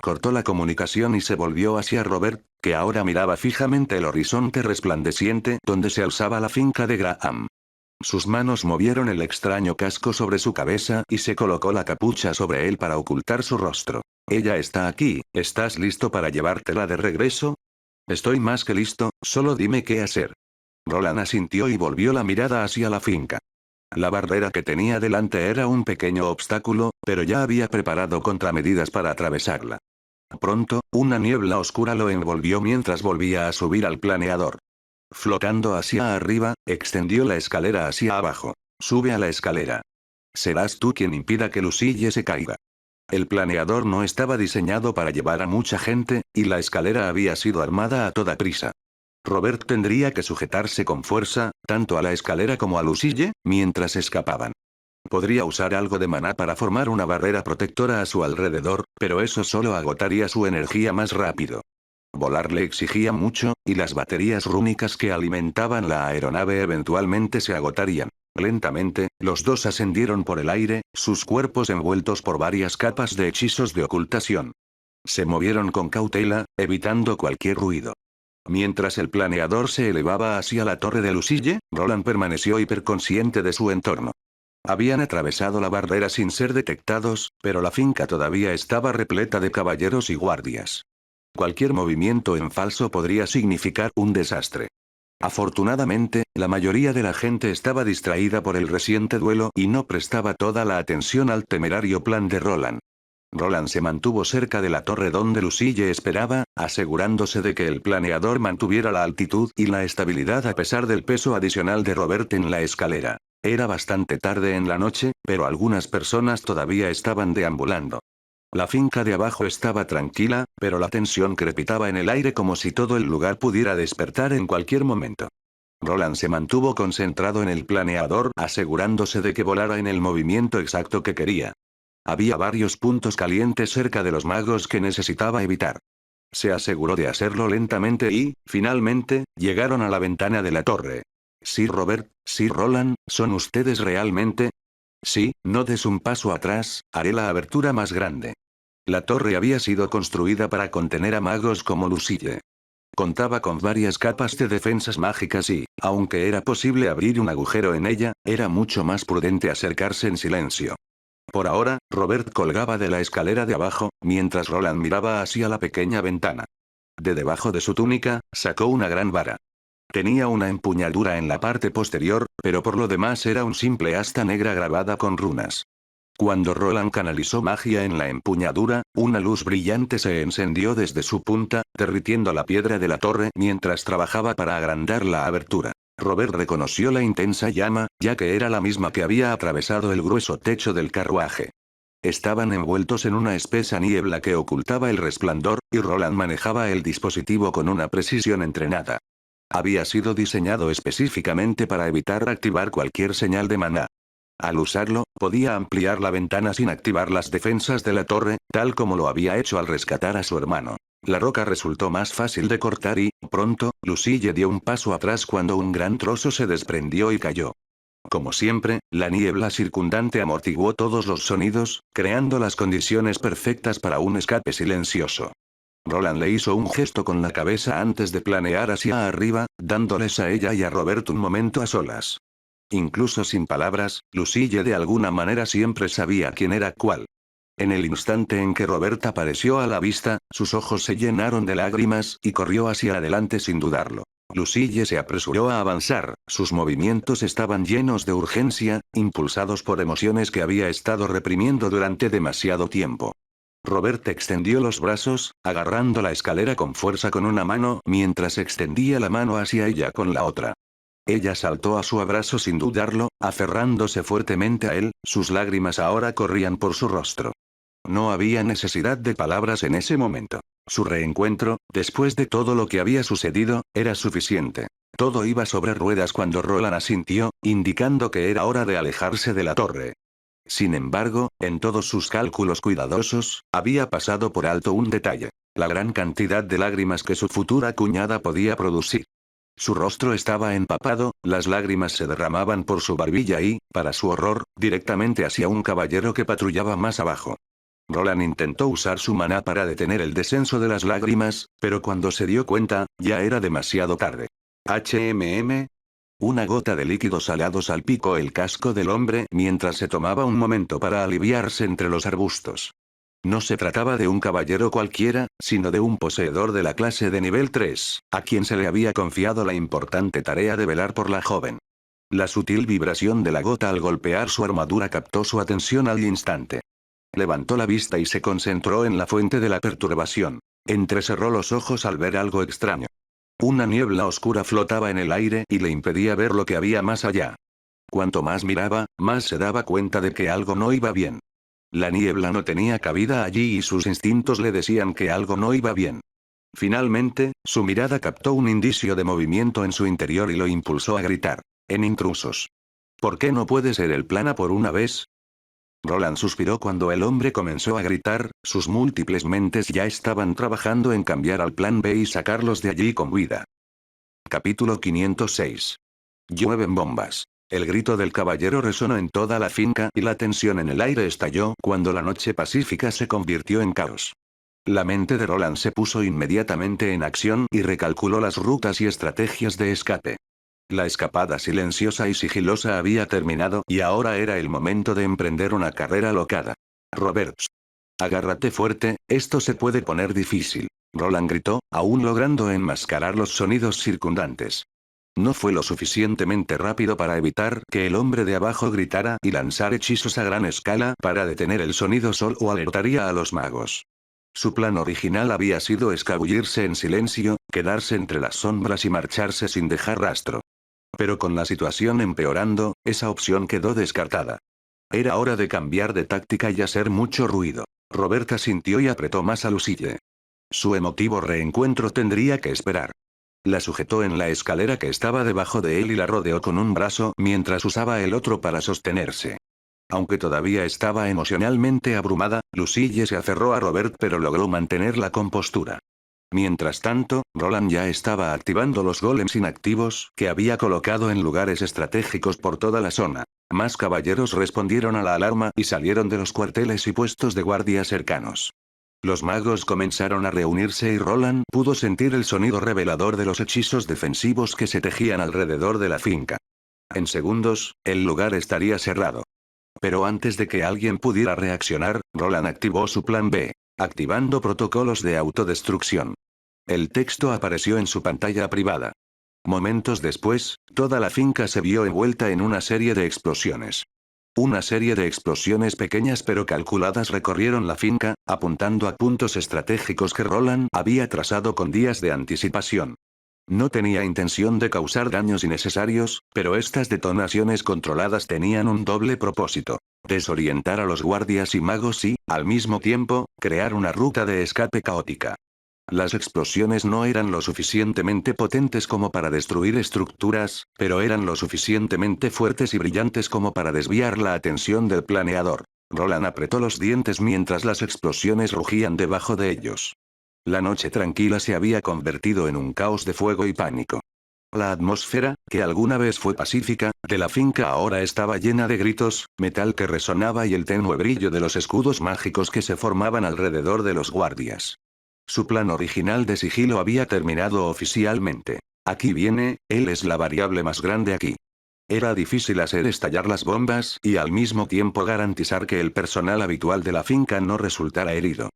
Cortó la comunicación y se volvió hacia Robert, que ahora miraba fijamente el horizonte resplandeciente donde se alzaba la finca de Graham. Sus manos movieron el extraño casco sobre su cabeza y se colocó la capucha sobre él para ocultar su rostro. Ella está aquí, ¿estás listo para llevártela de regreso? Estoy más que listo, solo dime qué hacer. Roland asintió y volvió la mirada hacia la finca. La barrera que tenía delante era un pequeño obstáculo, pero ya había preparado contramedidas para atravesarla. Pronto, una niebla oscura lo envolvió mientras volvía a subir al planeador. Flotando hacia arriba, extendió la escalera hacia abajo. Sube a la escalera. Serás tú quien impida que Lucille se caiga. El planeador no estaba diseñado para llevar a mucha gente, y la escalera había sido armada a toda prisa. Robert tendría que sujetarse con fuerza, tanto a la escalera como a Lucille, mientras escapaban. Podría usar algo de maná para formar una barrera protectora a su alrededor, pero eso solo agotaría su energía más rápido. Volar le exigía mucho, y las baterías rúnicas que alimentaban la aeronave eventualmente se agotarían. Lentamente, los dos ascendieron por el aire, sus cuerpos envueltos por varias capas de hechizos de ocultación. Se movieron con cautela, evitando cualquier ruido. Mientras el planeador se elevaba hacia la torre de Lucille, Roland permaneció hiperconsciente de su entorno. Habían atravesado la barrera sin ser detectados, pero la finca todavía estaba repleta de caballeros y guardias. Cualquier movimiento en falso podría significar un desastre. Afortunadamente, la mayoría de la gente estaba distraída por el reciente duelo y no prestaba toda la atención al temerario plan de Roland. Roland se mantuvo cerca de la torre donde Lucille esperaba, asegurándose de que el planeador mantuviera la altitud y la estabilidad a pesar del peso adicional de Robert en la escalera. Era bastante tarde en la noche, pero algunas personas todavía estaban deambulando. La finca de abajo estaba tranquila, pero la tensión crepitaba en el aire como si todo el lugar pudiera despertar en cualquier momento. Roland se mantuvo concentrado en el planeador, asegurándose de que volara en el movimiento exacto que quería. Había varios puntos calientes cerca de los magos que necesitaba evitar. Se aseguró de hacerlo lentamente y, finalmente, llegaron a la ventana de la torre. «Sí, Robert, sí, Roland, ¿son ustedes realmente?» «Sí, no des un paso atrás, haré la abertura más grande». La torre había sido construida para contener a magos como Lucille. Contaba con varias capas de defensas mágicas y, aunque era posible abrir un agujero en ella, era mucho más prudente acercarse en silencio. Por ahora, Robert colgaba de la escalera de abajo, mientras Roland miraba hacia la pequeña ventana. De debajo de su túnica, sacó una gran vara. Tenía una empuñadura en la parte posterior, pero por lo demás era un simple asta negra grabada con runas. Cuando Roland canalizó magia en la empuñadura, una luz brillante se encendió desde su punta, derritiendo la piedra de la torre mientras trabajaba para agrandar la abertura. Robert reconoció la intensa llama, ya que era la misma que había atravesado el grueso techo del carruaje. Estaban envueltos en una espesa niebla que ocultaba el resplandor, y Roland manejaba el dispositivo con una precisión entrenada. Había sido diseñado específicamente para evitar activar cualquier señal de maná. Al usarlo, podía ampliar la ventana sin activar las defensas de la torre, tal como lo había hecho al rescatar a su hermano. La roca resultó más fácil de cortar y, pronto, Lucille dio un paso atrás cuando un gran trozo se desprendió y cayó. Como siempre, la niebla circundante amortiguó todos los sonidos, creando las condiciones perfectas para un escape silencioso. Roland le hizo un gesto con la cabeza antes de planear hacia arriba, dándoles a ella y a Robert un momento a solas. Incluso sin palabras, Lucille de alguna manera siempre sabía quién era cuál. En el instante en que Robert apareció a la vista, sus ojos se llenaron de lágrimas y corrió hacia adelante sin dudarlo. Lucille se apresuró a avanzar, sus movimientos estaban llenos de urgencia, impulsados por emociones que había estado reprimiendo durante demasiado tiempo. Robert extendió los brazos, agarrando la escalera con fuerza con una mano mientras extendía la mano hacia ella con la otra. Ella saltó a su abrazo sin dudarlo, aferrándose fuertemente a él, sus lágrimas ahora corrían por su rostro. No había necesidad de palabras en ese momento. Su reencuentro, después de todo lo que había sucedido, era suficiente. Todo iba sobre ruedas cuando Roland asintió, indicando que era hora de alejarse de la torre. Sin embargo, en todos sus cálculos cuidadosos, había pasado por alto un detalle: la gran cantidad de lágrimas que su futura cuñada podía producir. Su rostro estaba empapado, las lágrimas se derramaban por su barbilla y, para su horror, directamente hacia un caballero que patrullaba más abajo. Roland intentó usar su maná para detener el descenso de las lágrimas, pero cuando se dio cuenta, ya era demasiado tarde. Una gota de líquido salado salpicó el casco del hombre mientras se tomaba un momento para aliviarse entre los arbustos. No se trataba de un caballero cualquiera, sino de un poseedor de la clase de nivel 3, a quien se le había confiado la importante tarea de velar por la joven. La sutil vibración de la gota al golpear su armadura captó su atención al instante. Levantó la vista y se concentró en la fuente de la perturbación. Entrecerró los ojos al ver algo extraño. Una niebla oscura flotaba en el aire y le impedía ver lo que había más allá. Cuanto más miraba, más se daba cuenta de que algo no iba bien. La niebla no tenía cabida allí y sus instintos le decían que algo no iba bien. Finalmente, su mirada captó un indicio de movimiento en su interior y lo impulsó a gritar. En intrusos. ¿Por qué no puede ser el plan A por una vez? Roland suspiró cuando el hombre comenzó a gritar, sus múltiples mentes ya estaban trabajando en cambiar al plan B y sacarlos de allí con vida. Capítulo 506. Llueven bombas. El grito del caballero resonó en toda la finca y la tensión en el aire estalló cuando la noche pacífica se convirtió en caos. La mente de Roland se puso inmediatamente en acción y recalculó las rutas y estrategias de escape. La escapada silenciosa y sigilosa había terminado y ahora era el momento de emprender una carrera alocada. Roberts. Agárrate fuerte, esto se puede poner difícil. Roland gritó, aún logrando enmascarar los sonidos circundantes. No fue lo suficientemente rápido para evitar que el hombre de abajo gritara y lanzar hechizos a gran escala para detener el sonido o alertaría a los magos. Su plan original había sido escabullirse en silencio, quedarse entre las sombras y marcharse sin dejar rastro. Pero con la situación empeorando, esa opción quedó descartada. Era hora de cambiar de táctica y hacer mucho ruido. Roberta sintió y apretó más a Lucille. Su emotivo reencuentro tendría que esperar. La sujetó en la escalera que estaba debajo de él y la rodeó con un brazo mientras usaba el otro para sostenerse. Aunque todavía estaba emocionalmente abrumada, Lucille se aferró a Robert pero logró mantener la compostura. Mientras tanto, Roland ya estaba activando los golems inactivos que había colocado en lugares estratégicos por toda la zona. Más caballeros respondieron a la alarma y salieron de los cuarteles y puestos de guardia cercanos. Los magos comenzaron a reunirse y Roland pudo sentir el sonido revelador de los hechizos defensivos que se tejían alrededor de la finca. En segundos, el lugar estaría cerrado. Pero antes de que alguien pudiera reaccionar, Roland activó su plan B, activando protocolos de autodestrucción. El texto apareció en su pantalla privada. Momentos después, toda la finca se vio envuelta en una serie de explosiones. Una serie de explosiones pequeñas pero calculadas recorrieron la finca, apuntando a puntos estratégicos que Roland había trazado con días de anticipación. No tenía intención de causar daños innecesarios, pero estas detonaciones controladas tenían un doble propósito: desorientar a los guardias y magos y, al mismo tiempo, crear una ruta de escape caótica. Las explosiones no eran lo suficientemente potentes como para destruir estructuras, pero eran lo suficientemente fuertes y brillantes como para desviar la atención del planeador. Roland apretó los dientes mientras las explosiones rugían debajo de ellos. La noche tranquila se había convertido en un caos de fuego y pánico. La atmósfera, que alguna vez fue pacífica, de la finca ahora estaba llena de gritos, metal que resonaba y el tenue brillo de los escudos mágicos que se formaban alrededor de los guardias. Su plan original de sigilo había terminado oficialmente. Aquí viene, él es la variable más grande aquí. Era difícil hacer estallar las bombas y al mismo tiempo garantizar que el personal habitual de la finca no resultara herido.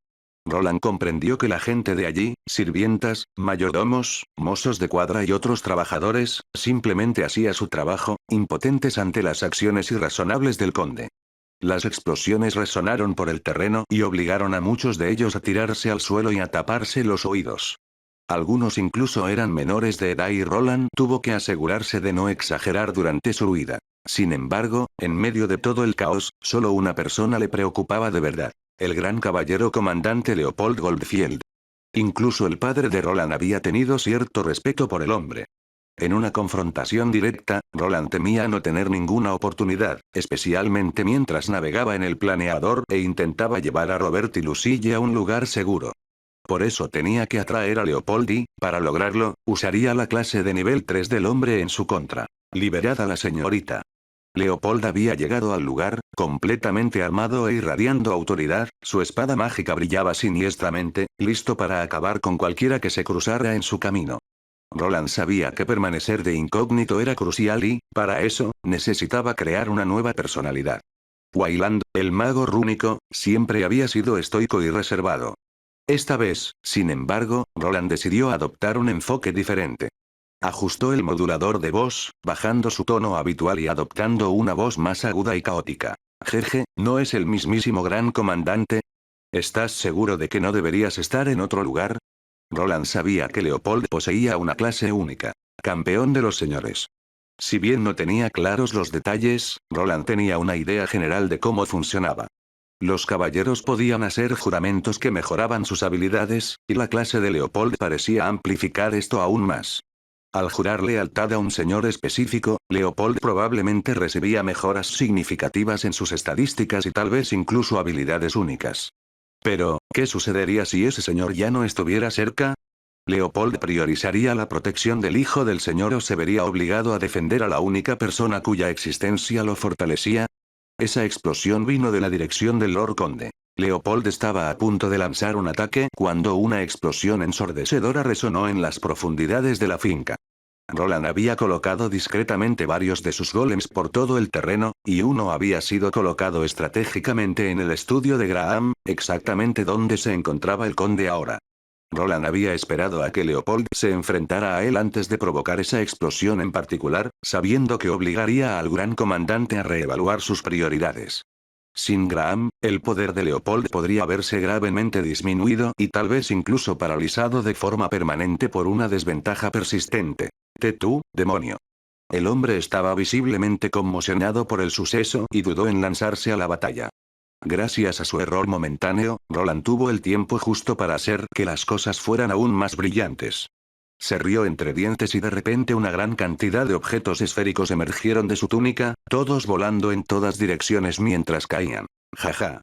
Roland comprendió que la gente de allí, sirvientas, mayordomos, mozos de cuadra y otros trabajadores, simplemente hacía su trabajo, impotentes ante las acciones irrazonables del conde. Las explosiones resonaron por el terreno y obligaron a muchos de ellos a tirarse al suelo y a taparse los oídos. Algunos incluso eran menores de edad y Roland tuvo que asegurarse de no exagerar durante su huida. Sin embargo, en medio de todo el caos, solo una persona le preocupaba de verdad. El gran caballero comandante Leopold Goldfield. Incluso el padre de Roland había tenido cierto respeto por el hombre. En una confrontación directa, Roland temía no tener ninguna oportunidad, especialmente mientras navegaba en el planeador e intentaba llevar a Robert y Lucille a un lugar seguro. Por eso tenía que atraer a Leopold y, para lograrlo, usaría la clase de nivel 3 del hombre en su contra. Liberad a la señorita. Leopold había llegado al lugar, completamente armado e irradiando autoridad, su espada mágica brillaba siniestramente, listo para acabar con cualquiera que se cruzara en su camino. Roland sabía que permanecer de incógnito era crucial y, para eso, necesitaba crear una nueva personalidad. Wayland, el mago rúnico, siempre había sido estoico y reservado. Esta vez, sin embargo, Roland decidió adoptar un enfoque diferente. Ajustó el modulador de voz, bajando su tono habitual y adoptando una voz más aguda y caótica. Jeje, ¿no es el mismísimo gran comandante? ¿Estás seguro de que no deberías estar en otro lugar? Roland sabía que Leopold poseía una clase única. Campeón de los señores. Si bien no tenía claros los detalles, Roland tenía una idea general de cómo funcionaba. Los caballeros podían hacer juramentos que mejoraban sus habilidades, y la clase de Leopold parecía amplificar esto aún más. Al jurar lealtad a un señor específico, Leopold probablemente recibía mejoras significativas en sus estadísticas y tal vez incluso habilidades únicas. Pero, ¿qué sucedería si ese señor ya no estuviera cerca? ¿Leopold priorizaría la protección del hijo del señor o se vería obligado a defender a la única persona cuya existencia lo fortalecía? Esa explosión vino de la dirección del Lord Conde. Leopold estaba a punto de lanzar un ataque cuando una explosión ensordecedora resonó en las profundidades de la finca. Roland había colocado discretamente varios de sus golems por todo el terreno, y uno había sido colocado estratégicamente en el estudio de Graham, exactamente donde se encontraba el conde ahora. Roland había esperado a que Leopold se enfrentara a él antes de provocar esa explosión en particular, sabiendo que obligaría al gran comandante a reevaluar sus prioridades. Sin Graham, el poder de Leopold podría verse gravemente disminuido y tal vez incluso paralizado de forma permanente por una desventaja persistente. Tú, demonio. El hombre estaba visiblemente conmocionado por el suceso y dudó en lanzarse a la batalla. Gracias a su error momentáneo, Roland tuvo el tiempo justo para hacer que las cosas fueran aún más brillantes. Se rió entre dientes y de repente una gran cantidad de objetos esféricos emergieron de su túnica, todos volando en todas direcciones mientras caían. Jaja.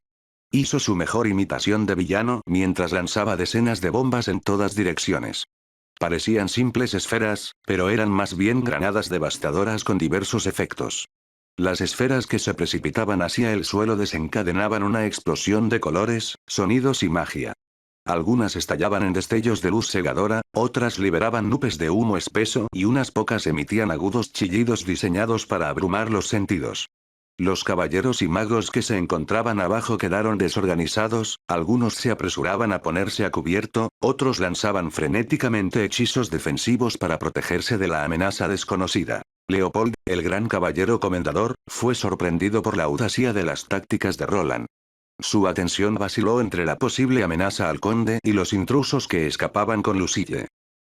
Hizo su mejor imitación de villano mientras lanzaba decenas de bombas en todas direcciones. Parecían simples esferas, pero eran más bien granadas devastadoras con diversos efectos. Las esferas que se precipitaban hacia el suelo desencadenaban una explosión de colores, sonidos y magia. Algunas estallaban en destellos de luz cegadora, otras liberaban nubes de humo espeso y unas pocas emitían agudos chillidos diseñados para abrumar los sentidos. Los caballeros y magos que se encontraban abajo quedaron desorganizados, algunos se apresuraban a ponerse a cubierto, otros lanzaban frenéticamente hechizos defensivos para protegerse de la amenaza desconocida. Leopold, el gran caballero comendador, fue sorprendido por la audacia de las tácticas de Roland. Su atención vaciló entre la posible amenaza al conde y los intrusos que escapaban con Lucille.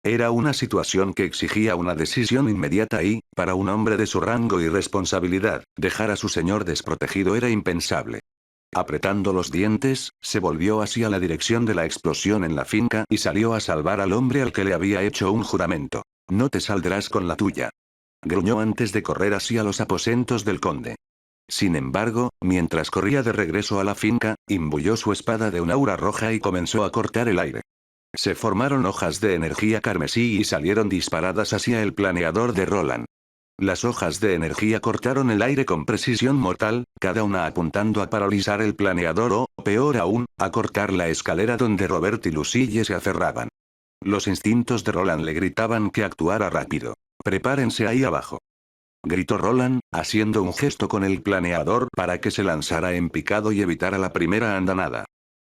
Era una situación que exigía una decisión inmediata y, para un hombre de su rango y responsabilidad, dejar a su señor desprotegido era impensable. Apretando los dientes, se volvió hacia la dirección de la explosión en la finca y salió a salvar al hombre al que le había hecho un juramento. No te saldrás con la tuya. Gruñó antes de correr hacia los aposentos del conde. Sin embargo, mientras corría de regreso a la finca, imbuyó su espada de un aura roja y comenzó a cortar el aire. Se formaron hojas de energía carmesí y salieron disparadas hacia el planeador de Roland. Las hojas de energía cortaron el aire con precisión mortal, cada una apuntando a paralizar el planeador o, peor aún, a cortar la escalera donde Robert y Lucille se aferraban. Los instintos de Roland le gritaban que actuara rápido. «Prepárense ahí abajo», gritó Roland, haciendo un gesto con el planeador para que se lanzara en picado y evitara la primera andanada.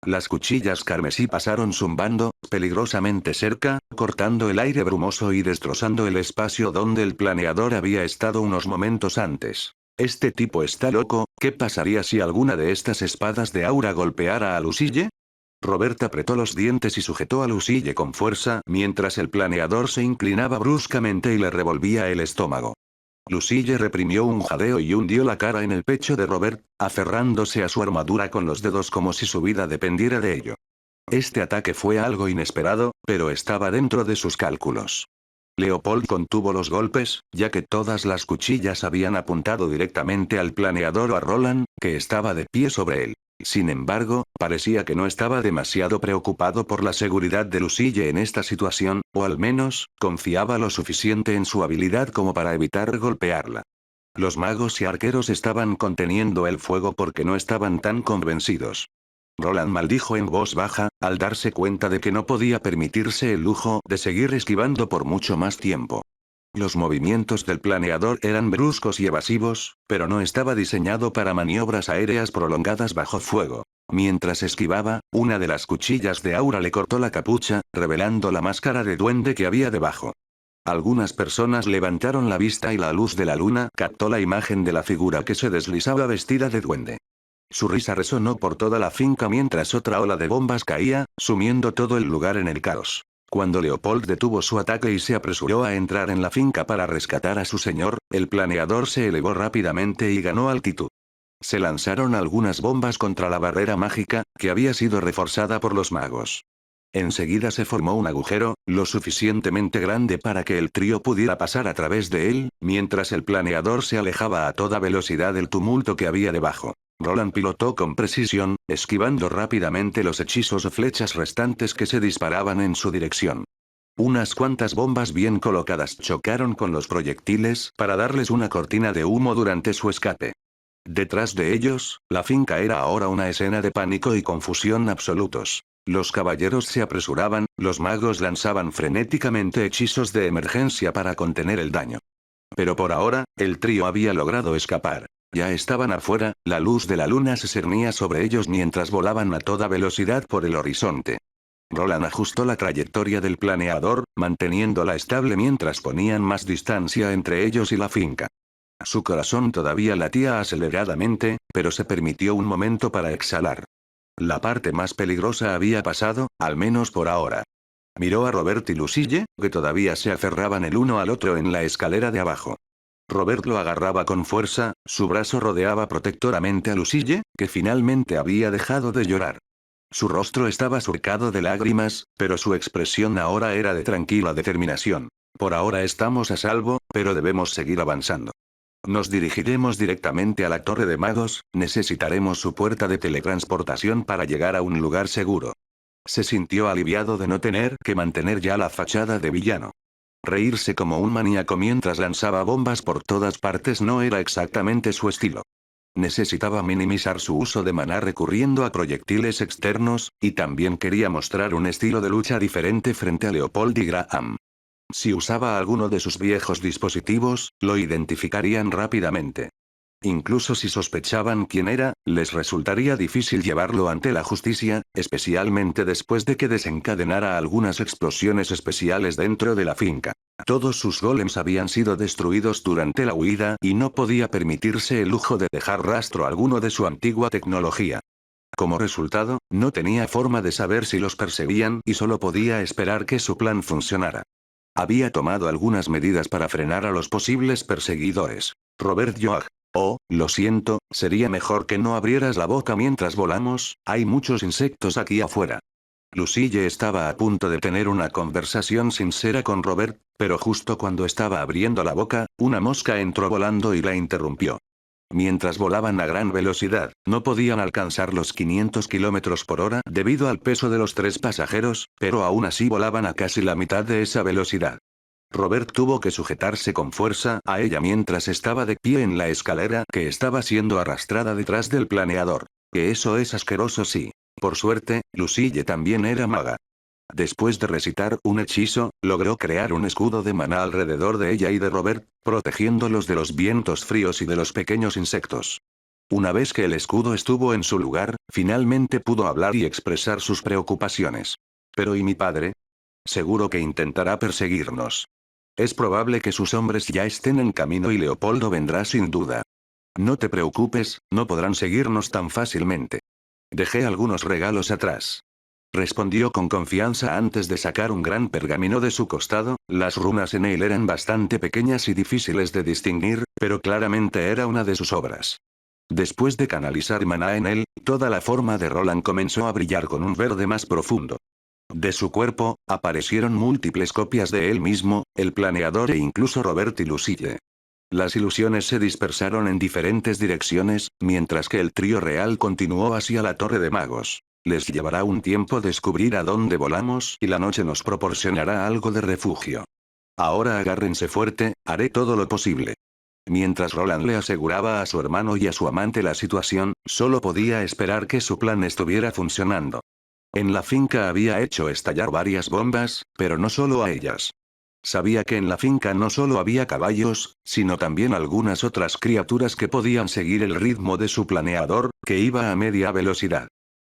Las cuchillas carmesí pasaron zumbando, peligrosamente cerca, cortando el aire brumoso y destrozando el espacio donde el planeador había estado unos momentos antes. «Este tipo está loco», ¿Qué pasaría si alguna de estas espadas de aura golpeara a Lucille? Robert apretó los dientes y sujetó a Lucille con fuerza mientras el planeador se inclinaba bruscamente y le revolvía el estómago. Lucille reprimió un jadeo y hundió la cara en el pecho de Robert, aferrándose a su armadura con los dedos como si su vida dependiera de ello. Este ataque fue algo inesperado, pero estaba dentro de sus cálculos. Leopold contuvo los golpes, ya que todas las cuchillas habían apuntado directamente al planeador o a Roland, que estaba de pie sobre él. Sin embargo, parecía que no estaba demasiado preocupado por la seguridad de Lucille en esta situación, o al menos, confiaba lo suficiente en su habilidad como para evitar golpearla. Los magos y arqueros estaban conteniendo el fuego porque no estaban tan convencidos. Roland maldijo en voz baja, al darse cuenta de que no podía permitirse el lujo de seguir esquivando por mucho más tiempo. Los movimientos del planeador eran bruscos y evasivos, pero no estaba diseñado para maniobras aéreas prolongadas bajo fuego. Mientras esquivaba, una de las cuchillas de aura le cortó la capucha, revelando la máscara de duende que había debajo. Algunas personas levantaron la vista y la luz de la luna captó la imagen de la figura que se deslizaba vestida de duende. Su risa resonó por toda la finca mientras otra ola de bombas caía, sumiendo todo el lugar en el caos. Cuando Leopold detuvo su ataque y se apresuró a entrar en la finca para rescatar a su señor, el planeador se elevó rápidamente y ganó altitud. Se lanzaron algunas bombas contra la barrera mágica, que había sido reforzada por los magos. Enseguida se formó un agujero, lo suficientemente grande para que el trío pudiera pasar a través de él, mientras el planeador se alejaba a toda velocidad del tumulto que había debajo. Roland pilotó con precisión, esquivando rápidamente los hechizos o flechas restantes que se disparaban en su dirección. Unas cuantas bombas bien colocadas chocaron con los proyectiles para darles una cortina de humo durante su escape. Detrás de ellos, la finca era ahora una escena de pánico y confusión absolutos. Los caballeros se apresuraban, los magos lanzaban frenéticamente hechizos de emergencia para contener el daño. Pero por ahora, el trío había logrado escapar. Ya estaban afuera, la luz de la luna se cernía sobre ellos mientras volaban a toda velocidad por el horizonte. Roland ajustó la trayectoria del planeador, manteniéndola estable mientras ponían más distancia entre ellos y la finca. Su corazón todavía latía aceleradamente, pero se permitió un momento para exhalar. La parte más peligrosa había pasado, al menos por ahora. Miró a Robert y Lucille, que todavía se aferraban el uno al otro en la escalera de abajo. Robert lo agarraba con fuerza, su brazo rodeaba protectoramente a Lucille, que finalmente había dejado de llorar. Su rostro estaba surcado de lágrimas, pero su expresión ahora era de tranquila determinación. Por ahora estamos a salvo, pero debemos seguir avanzando. Nos dirigiremos directamente a la Torre de Magos, necesitaremos su puerta de teletransportación para llegar a un lugar seguro. Se sintió aliviado de no tener que mantener ya la fachada de villano. Reírse como un maníaco mientras lanzaba bombas por todas partes no era exactamente su estilo. Necesitaba minimizar su uso de maná recurriendo a proyectiles externos, y también quería mostrar un estilo de lucha diferente frente a Leopold y Graham. Si usaba alguno de sus viejos dispositivos, lo identificarían rápidamente. Incluso si sospechaban quién era, les resultaría difícil llevarlo ante la justicia, especialmente después de que desencadenara algunas explosiones especiales dentro de la finca. Todos sus golems habían sido destruidos durante la huida y no podía permitirse el lujo de dejar rastro alguno de su antigua tecnología. Como resultado, no tenía forma de saber si los perseguían y solo podía esperar que su plan funcionara. Había tomado algunas medidas para frenar a los posibles perseguidores. Robert Joag. Oh, lo siento, sería mejor que no abrieras la boca mientras volamos, hay muchos insectos aquí afuera. Lucille estaba a punto de tener una conversación sincera con Robert, pero justo cuando estaba abriendo la boca, una mosca entró volando y la interrumpió. Mientras volaban a gran velocidad, no podían alcanzar los 500 km por hora debido al peso de los 3 pasajeros, pero aún así volaban a casi la mitad de esa velocidad. Robert tuvo que sujetarse con fuerza a ella mientras estaba de pie en la escalera que estaba siendo arrastrada detrás del planeador. Que eso es asqueroso sí. Por suerte, Lucille también era maga. Después de recitar un hechizo, logró crear un escudo de maná alrededor de ella y de Robert, protegiéndolos de los vientos fríos y de los pequeños insectos. Una vez que el escudo estuvo en su lugar, finalmente pudo hablar y expresar sus preocupaciones. Pero ¿y mi padre? Seguro que intentará perseguirnos. Es probable que sus hombres ya estén en camino y Leopoldo vendrá sin duda. No te preocupes, no podrán seguirnos tan fácilmente. Dejé algunos regalos atrás. Respondió con confianza antes de sacar un gran pergamino de su costado. Las runas en él eran bastante pequeñas y difíciles de distinguir, pero claramente era una de sus obras. Después de canalizar maná en él, toda la forma de Roland comenzó a brillar con un verde más profundo. De su cuerpo, aparecieron múltiples copias de él mismo, el planeador e incluso Robert y Lucille. Las ilusiones se dispersaron en diferentes direcciones, mientras que el trío real continuó hacia la Torre de Magos. Les llevará un tiempo descubrir a dónde volamos y la noche nos proporcionará algo de refugio. Ahora agárrense fuerte, haré todo lo posible. Mientras Roland le aseguraba a su hermano y a su amante la situación, solo podía esperar que su plan estuviera funcionando. En la finca había hecho estallar varias bombas, pero no solo a ellas. Sabía que en la finca no solo había caballos, sino también algunas otras criaturas que podían seguir el ritmo de su planeador, que iba a media velocidad.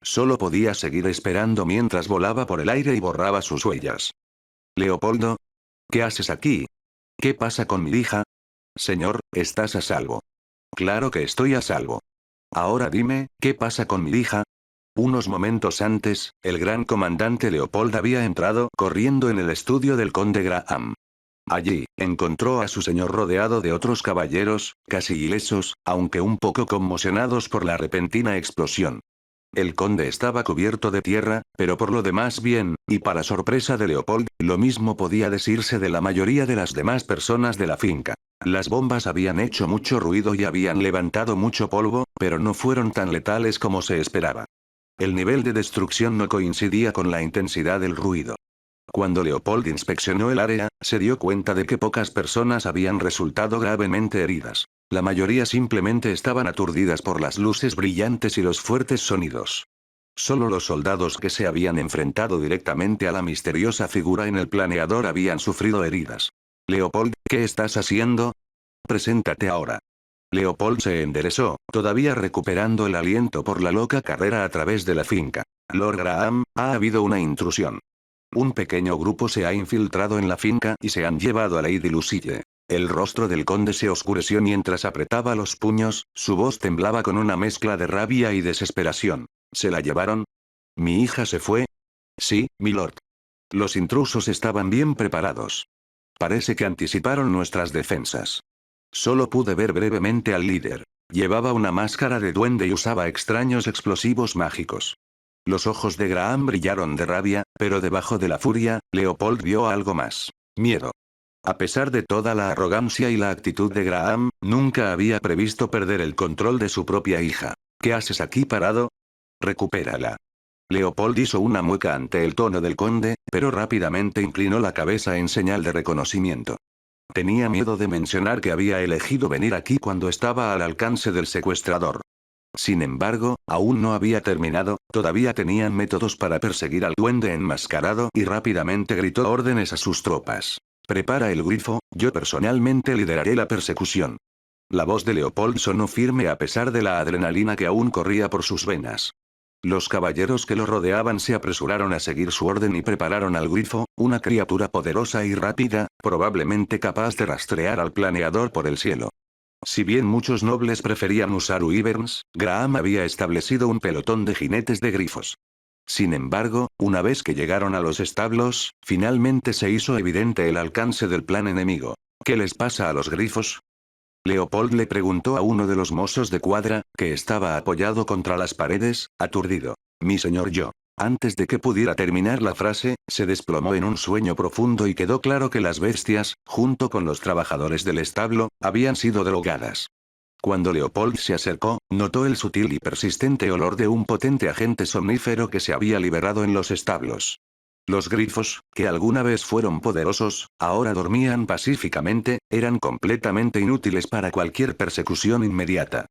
Solo podía seguir esperando mientras volaba por el aire y borraba sus huellas. Leopoldo. ¿Qué haces aquí? ¿Qué pasa con mi hija? Señor, estás a salvo. Claro que estoy a salvo. Ahora dime, ¿qué pasa con mi hija? Unos momentos antes, el gran comandante Leopold había entrado corriendo en el estudio del conde Graham. Allí, encontró a su señor rodeado de otros caballeros, casi ilesos, aunque un poco conmocionados por la repentina explosión. El conde estaba cubierto de tierra, pero por lo demás bien, y para sorpresa de Leopold, lo mismo podía decirse de la mayoría de las demás personas de la finca. Las bombas habían hecho mucho ruido y habían levantado mucho polvo, pero no fueron tan letales como se esperaba. El nivel de destrucción no coincidía con la intensidad del ruido. Cuando Leopold inspeccionó el área, se dio cuenta de que pocas personas habían resultado gravemente heridas. La mayoría simplemente estaban aturdidas por las luces brillantes y los fuertes sonidos. Solo los soldados que se habían enfrentado directamente a la misteriosa figura en el planeador habían sufrido heridas. Leopold, ¿qué estás haciendo? Preséntate ahora. Leopold se enderezó, todavía recuperando el aliento por la loca carrera a través de la finca. Lord Graham, ha habido una intrusión. Un pequeño grupo se ha infiltrado en la finca y se han llevado a Lady Lucille. El rostro del conde se oscureció mientras apretaba los puños, su voz temblaba con una mezcla de rabia y desesperación. ¿Se la llevaron? ¿Mi hija se fue? Sí, milord. Los intrusos estaban bien preparados. Parece que anticiparon nuestras defensas. Solo pude ver brevemente al líder. Llevaba una máscara de duende y usaba extraños explosivos mágicos. Los ojos de Graham brillaron de rabia, pero debajo de la furia, Leopold vio algo más. Miedo. A pesar de toda la arrogancia y la actitud de Graham, nunca había previsto perder el control de su propia hija. ¿Qué haces aquí parado? Recupérala. Leopold hizo una mueca ante el tono del conde, pero rápidamente inclinó la cabeza en señal de reconocimiento. Tenía miedo de mencionar que había elegido venir aquí cuando estaba al alcance del secuestrador. Sin embargo, aún no había terminado, todavía tenían métodos para perseguir al duende enmascarado y rápidamente gritó órdenes a sus tropas. Prepara el grifo, yo personalmente lideraré la persecución. La voz de Leopold sonó firme a pesar de la adrenalina que aún corría por sus venas. Los caballeros que lo rodeaban se apresuraron a seguir su orden y prepararon al grifo, una criatura poderosa y rápida, probablemente capaz de rastrear al planeador por el cielo. Si bien muchos nobles preferían usar wyverns, Graham había establecido un pelotón de jinetes de grifos. Sin embargo, una vez que llegaron a los establos, finalmente se hizo evidente el alcance del plan enemigo. ¿Qué les pasa a los grifos? Leopold le preguntó a uno de los mozos de cuadra, que estaba apoyado contra las paredes, aturdido. Mi señor yo. Antes de que pudiera terminar la frase, se desplomó en un sueño profundo y quedó claro que las bestias, junto con los trabajadores del establo, habían sido drogadas. Cuando Leopold se acercó, notó el sutil y persistente olor de un potente agente somnífero que se había liberado en los establos. Los grifos, que alguna vez fueron poderosos, ahora dormían pacíficamente, eran completamente inútiles para cualquier persecución inmediata.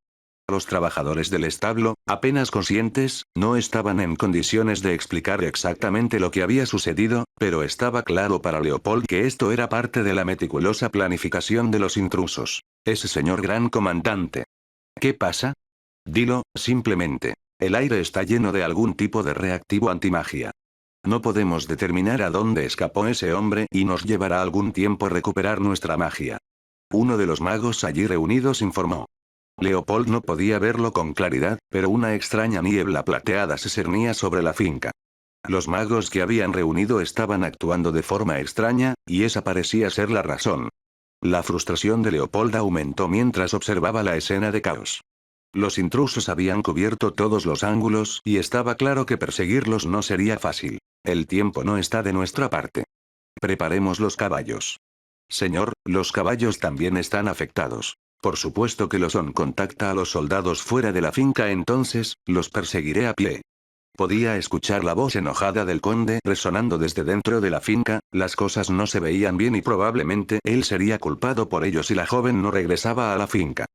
Los trabajadores del establo, apenas conscientes, no estaban en condiciones de explicar exactamente lo que había sucedido, pero estaba claro para Leopold que esto era parte de la meticulosa planificación de los intrusos. Ese señor gran comandante. ¿Qué pasa? Dilo, simplemente. El aire está lleno de algún tipo de reactivo antimagia. No podemos determinar a dónde escapó ese hombre y nos llevará algún tiempo recuperar nuestra magia. Uno de los magos allí reunidos informó. Leopold no podía verlo con claridad, pero una extraña niebla plateada se cernía sobre la finca. Los magos que habían reunido estaban actuando de forma extraña, y esa parecía ser la razón. La frustración de Leopold aumentó mientras observaba la escena de caos. Los intrusos habían cubierto todos los ángulos y estaba claro que perseguirlos no sería fácil. El tiempo no está de nuestra parte. Preparemos los caballos. Señor, los caballos también están afectados. Por supuesto que lo son. Contacta a los soldados fuera de la finca, entonces, los perseguiré a pie. Podía escuchar la voz enojada del conde resonando desde dentro de la finca, las cosas no se veían bien y probablemente él sería culpado por ello si la joven no regresaba a la finca.